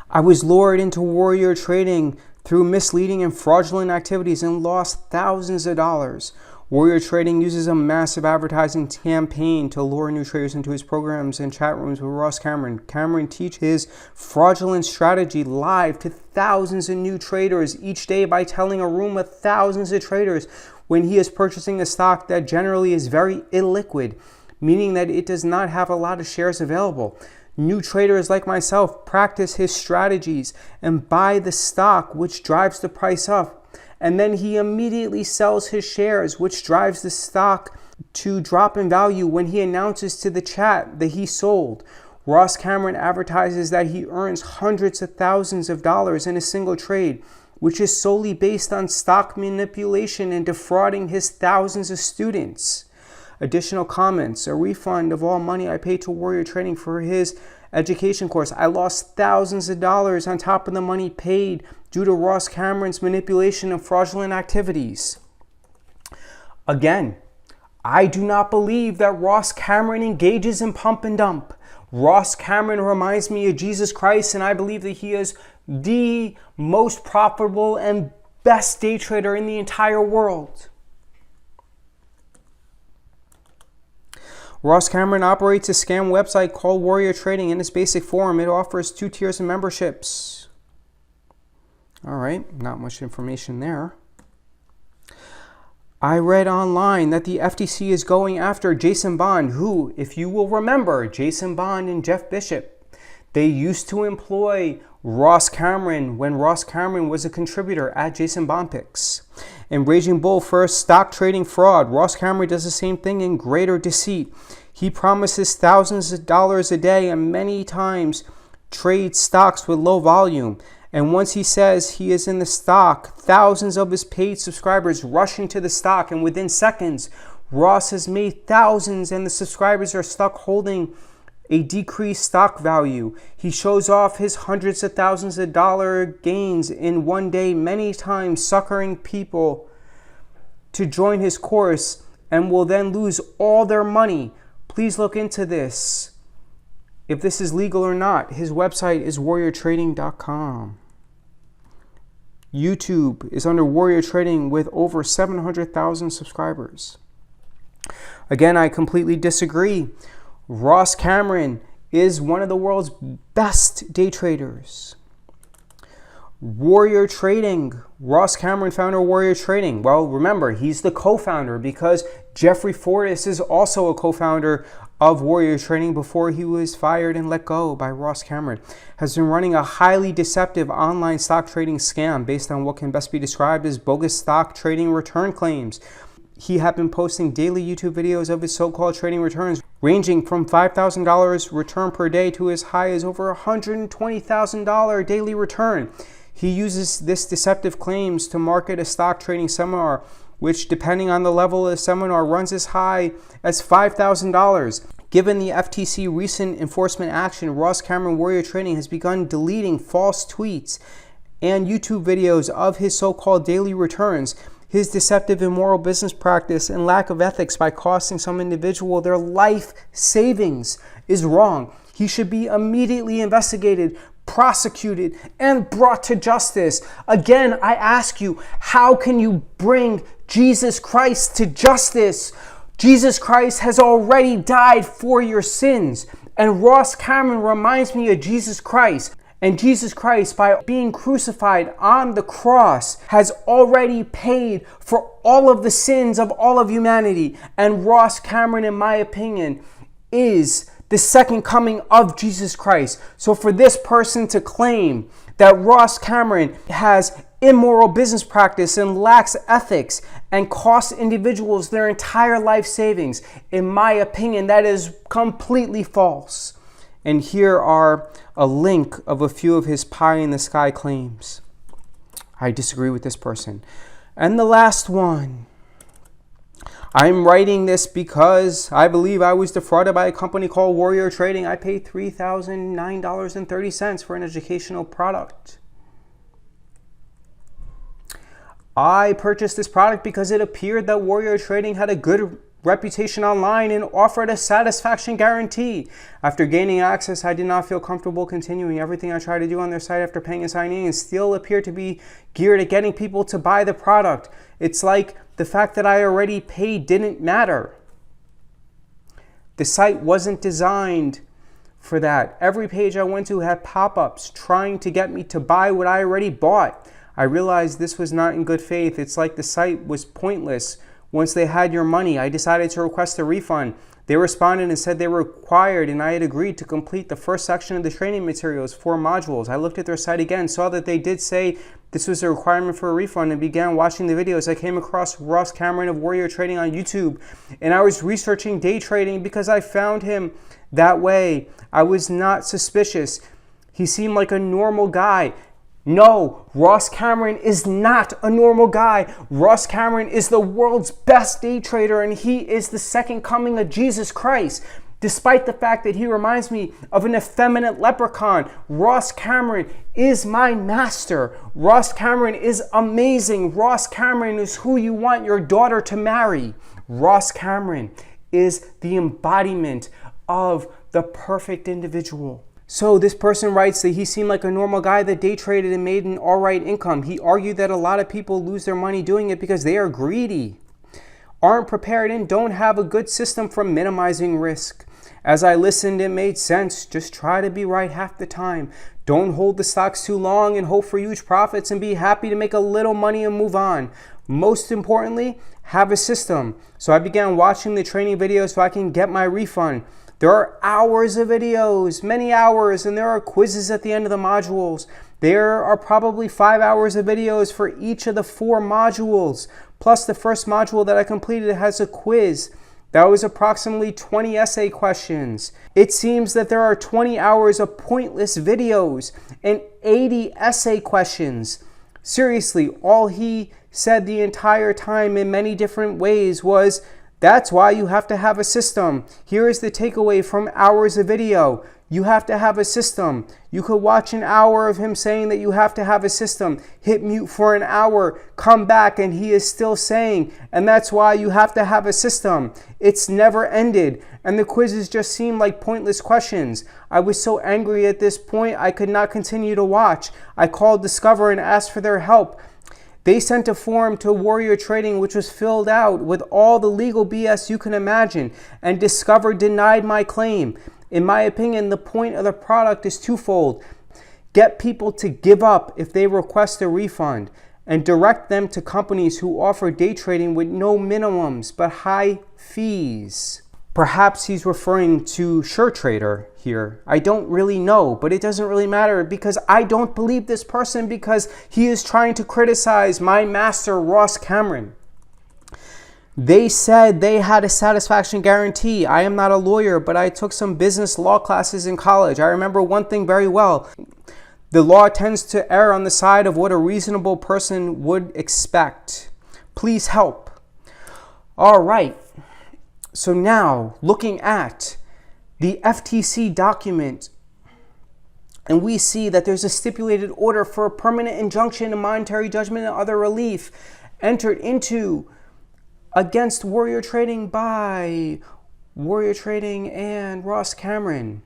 I was lured into Warrior Trading through misleading and fraudulent activities and lost thousands of dollars. Warrior Trading uses a massive advertising campaign to lure new traders into his programs and chat rooms with Ross Cameron. Cameron teaches his fraudulent strategy live to thousands of new traders each day by telling a room of thousands of traders when he is purchasing a stock that generally is very illiquid, meaning that it does not have a lot of shares available. New traders like myself practice his strategies and buy the stock, which drives the price up. And then he immediately sells his shares, which drives the stock to drop in value when he announces to the chat that he sold. Ross Cameron advertises that he earns hundreds of thousands of dollars in a single trade, which is solely based on stock manipulation and defrauding his thousands of students. Additional comments: a refund of all money I paid to Warrior Trading for his education course. I lost thousands of dollars on top of the money paid due to Ross Cameron's manipulation and fraudulent activities. Again, I do not believe that Ross Cameron engages in pump and dump. Ross Cameron reminds me of Jesus Christ, and I believe that he is the most profitable and best day trader in the entire world. Ross Cameron operates a scam website called Warrior Trading. In its basic form, it offers 2 tiers of memberships. All right, not much information there. I read online that the FTC is going after Jason Bond, who, if you will remember, Jason Bond and Jeff Bishop, they used to employ Ross Cameron when Ross Cameron was a contributor at Jason Bond Picks. In Raging Bull for stock trading fraud, Ross Cameron does the same thing in greater deceit. He promises thousands of dollars a day and many times trades stocks with low volume. And once he says he is in the stock, thousands of his paid subscribers rush into the stock, and within seconds, Ross has made thousands and the subscribers are stuck holding a decreased stock value. He shows off his hundreds of thousands of dollar gains in one day, many times suckering people to join his course and will then lose all their money. Please look into this, if this is legal or not. His website is warriortrading.com. YouTube is under Warrior Trading with over 700,000 subscribers. Again, I completely disagree. Ross Cameron is one of the world's best day traders. Warrior Trading. Ross Cameron, founder of Warrior Trading. Well, remember, he's the co-founder because Jeffrey Fortas is also a co-founder of Warrior Trading before he was fired and let go by Ross Cameron. Has been running a highly deceptive online stock trading scam based on what can best be described as bogus stock trading return claims. He had been posting daily YouTube videos of his so-called trading returns, ranging from $5,000 return per day to as high as over $120,000 daily return. He uses this deceptive claims to market a stock trading seminar, which, depending on the level of the seminar, runs as high as $5,000. Given the FTC recent enforcement action, Ross Cameron Warrior Trading has begun deleting false tweets and YouTube videos of his so-called daily returns. His deceptive immoral business practice and lack of ethics by costing some individual their life savings is wrong. He should be immediately investigated, prosecuted, and brought to justice. Again, I ask you, how can you bring Jesus Christ to justice? Jesus Christ has already died for your sins. And Ross Cameron reminds me of Jesus Christ. And Jesus Christ, by being crucified on the cross, has already paid for all of the sins of all of humanity. And Ross Cameron, in my opinion, is the second coming of Jesus Christ. So for this person to claim that Ross Cameron has immoral business practice and lacks ethics and costs individuals their entire life savings, in my opinion, that is completely false. And here are a link of a few of his pie-in-the-sky claims. I disagree with this person. And the last one. I'm writing this because I believe I was defrauded by a company called Warrior Trading. I paid $3,009.30 for an educational product. I purchased this product because it appeared that Warrior Trading had a good reputation online and offered a satisfaction guarantee. After gaining access, I did not feel comfortable continuing. Everything I tried to do on their site after paying and signing in still appeared to be geared at getting people to buy the product. It's like the fact that I already paid didn't matter. The site wasn't designed for that. Every page I went to had pop-ups trying to get me to buy what I already bought. I realized this was not in good faith. It's like the site was pointless. Once they had your money, I decided to request a refund. They responded and said they were required, and I had agreed to complete the first section of the training materials, 4 modules. I looked at their site again, saw that they did say this was a requirement for a refund, and began watching the videos. I came across Ross Cameron of Warrior Trading on YouTube, and I was researching day trading because I found him that way. I was not suspicious. He seemed like a normal guy. No, Ross Cameron is not a normal guy. Ross Cameron is the world's best day trader, and he is the second coming of Jesus Christ. Despite the fact that he reminds me of an effeminate leprechaun, Ross Cameron is my master. Ross Cameron is amazing. Ross Cameron is who you want your daughter to marry. Ross Cameron is the embodiment of the perfect individual. So this person writes that he seemed like a normal guy that day traded and made an alright income. He argued that a lot of people lose their money doing it because they are greedy, aren't prepared, and don't have a good system for minimizing risk. As I listened, it made sense. Just try to be right half the time. Don't hold the stocks too long and hope for huge profits, and be happy to make a little money and move on. Most importantly, have a system. So I began watching the training videos so I can get my refund. There are hours of videos, many hours, and there are quizzes at the end of the modules. There are probably 5 hours of videos for each of the 4 modules. Plus the first module that I completed has a quiz. That was approximately 20 essay questions. It seems that there are 20 hours of pointless videos and 80 essay questions. Seriously, all he said the entire time in many different ways was, that's why you have to have a system. Here is the takeaway from hours of video. You have to have a system. You could watch an hour of him saying that you have to have a system, hit mute for an hour, come back, and he is still saying, and that's why you have to have a system. It's never ended, and the quizzes just seem like pointless questions. I was so angry at this point, I could not continue to watch. I called Discover and asked for their help. They sent a form to Warrior Trading which was filled out with all the legal BS you can imagine, and Discover denied my claim. In my opinion, the point of the product is twofold. Get people to give up if they request a refund, and direct them to companies who offer day trading with no minimums but high fees. Perhaps he's referring to SureTrader here. I don't really know, but it doesn't really matter because I don't believe this person because he is trying to criticize my master, Ross Cameron. They said they had a satisfaction guarantee. I am not a lawyer, but I took some business law classes in college. I remember one thing very well. The law tends to err on the side of what a reasonable person would expect. Please help. All right. So now, looking at the FTC document, and we see that there's a stipulated order for a permanent injunction and monetary judgment and other relief entered into against Warrior Trading by Warrior Trading and Ross Cameron.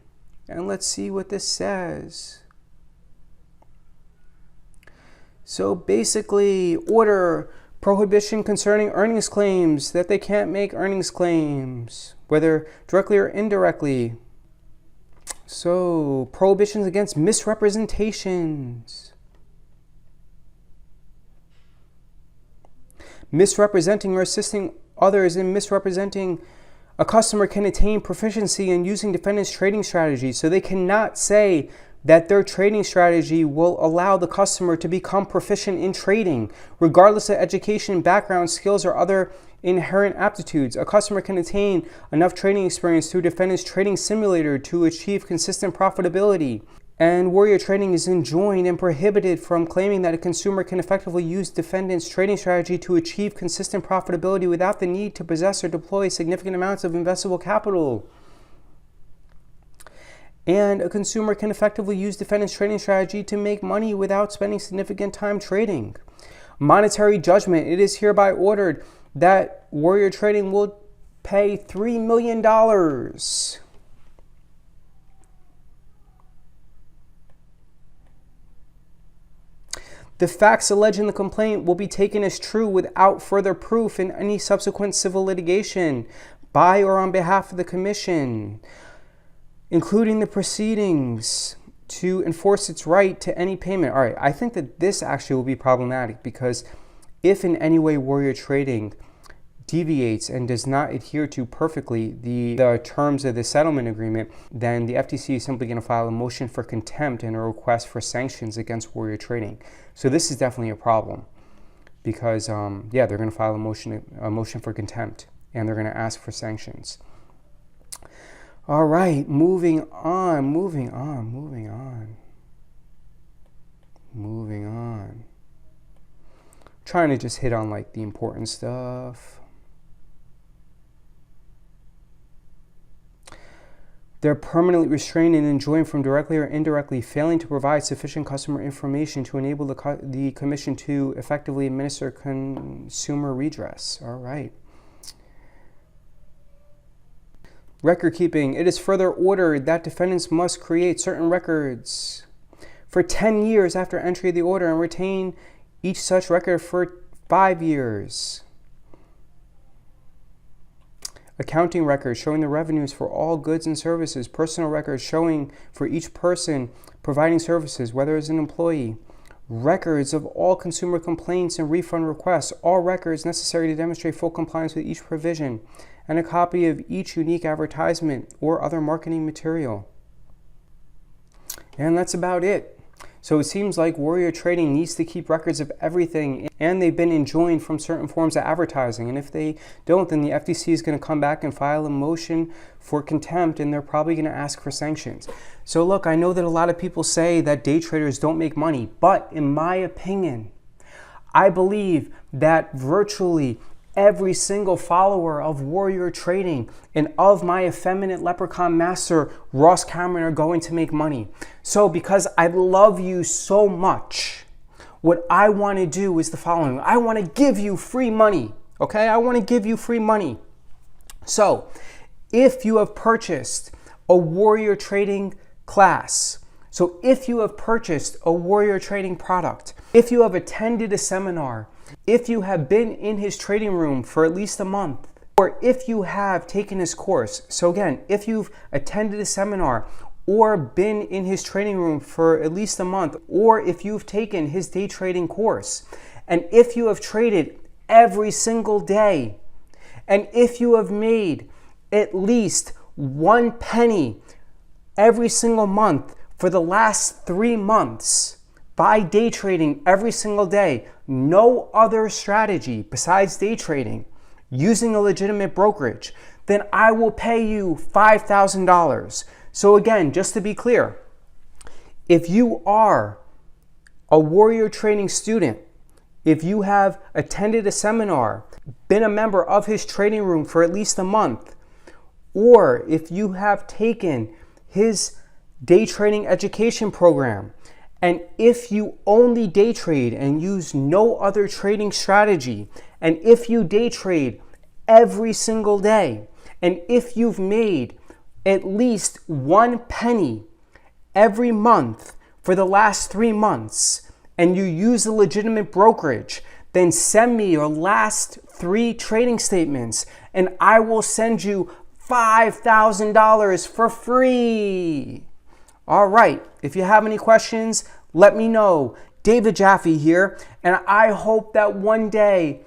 And let's see what this says. So basically, order prohibition concerning earnings claims, that they can't make earnings claims, whether directly or indirectly. So, prohibitions against misrepresentations. Misrepresenting or assisting others in misrepresenting a customer can attain proficiency in using defendant's trading strategy. So they cannot say that their trading strategy will allow the customer to become proficient in trading, regardless of education, background, skills, or other inherent aptitudes. A customer can attain enough trading experience through defendant's trading simulator to achieve consistent profitability. And Warrior Trading is enjoined and prohibited from claiming that a consumer can effectively use defendant's trading strategy to achieve consistent profitability without the need to possess or deploy significant amounts of investable capital. And a consumer can effectively use defendant's trading strategy to make money without spending significant time trading. Monetary judgment. It is hereby ordered that Warrior Trading will pay $3 million. The facts alleged in the complaint will be taken as true without further proof in any subsequent civil litigation by or on behalf of the Commission, including the proceedings to enforce its right to any payment. All right, I think that this actually will be problematic, because if in any way Warrior Trading deviates and does not adhere to perfectly the terms of the settlement agreement, then the FTC is simply going to file a motion for contempt and a request for sanctions against Warrior Trading. So this is definitely a problem, because they're going to file a motion for contempt, and they're going to ask for sanctions. All right, moving on. Trying to just hit on like the important stuff. They're permanently restrained and enjoined from directly or indirectly failing to provide sufficient customer information to enable the Commission to effectively administer consumer redress. All right. Record keeping. It is further ordered that defendants must create certain records for 10 years after entry of the order and retain each such record for 5 years. Accounting records showing the revenues for all goods and services. Personal records showing for each person providing services, whether as an employee. Records of all consumer complaints and refund requests. All records necessary to demonstrate full compliance with each provision. And a copy of each unique advertisement or other marketing material. And that's about it. So it seems like Warrior Trading needs to keep records of everything, and they've been enjoined from certain forms of advertising. And if they don't, then the FTC is going to come back and file a motion for contempt, and they're probably going to ask for sanctions. So look, I know that a lot of people say that day traders don't make money, but in my opinion, I believe that virtually every single follower of Warrior Trading and of my Effeminate Leprechaun Master, Ross Cameron, are going to make money. So because I love you so much, what I want to do is the following. I want to give you free money, okay? I want to give you free money. So if you have purchased a Warrior Trading class, so if you have purchased a Warrior Trading product, if you have attended a seminar, if you have been in his trading room for at least a month, or if you have taken his course. So again, if you've attended a seminar or been in his trading room for at least a month, or if you've taken his day trading course, and if you have traded every single day, and if you have made at least 1 penny every single month for the last 3 months, by day trading every single day, no other strategy besides day trading, using a legitimate brokerage, then I will pay you $5,000. So again, just to be clear, if you are a Warrior Trading student, if you have attended a seminar, been a member of his trading room for at least a month, or if you have taken his day trading education program, and if you only day trade and use no other trading strategy, and if you day trade every single day, and if you've made at least 1 penny every month for the last 3 months, and you use a legitimate brokerage, then send me your last 3 trading statements, and I will send you $5,000 for free. All right, if you have any questions, let me know. David Jaffe here, and I hope that one day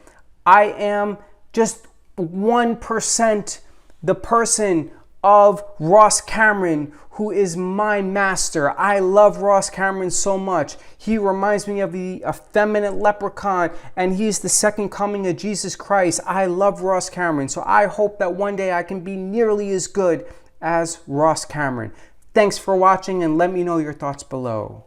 I am just 1% the person of Ross Cameron, who is my master. I love Ross Cameron so much. He reminds me of the effeminate leprechaun, and he's the second coming of Jesus Christ. I love Ross Cameron, so I hope that one day I can be nearly as good as Ross Cameron. Thanks for watching, and let me know your thoughts below.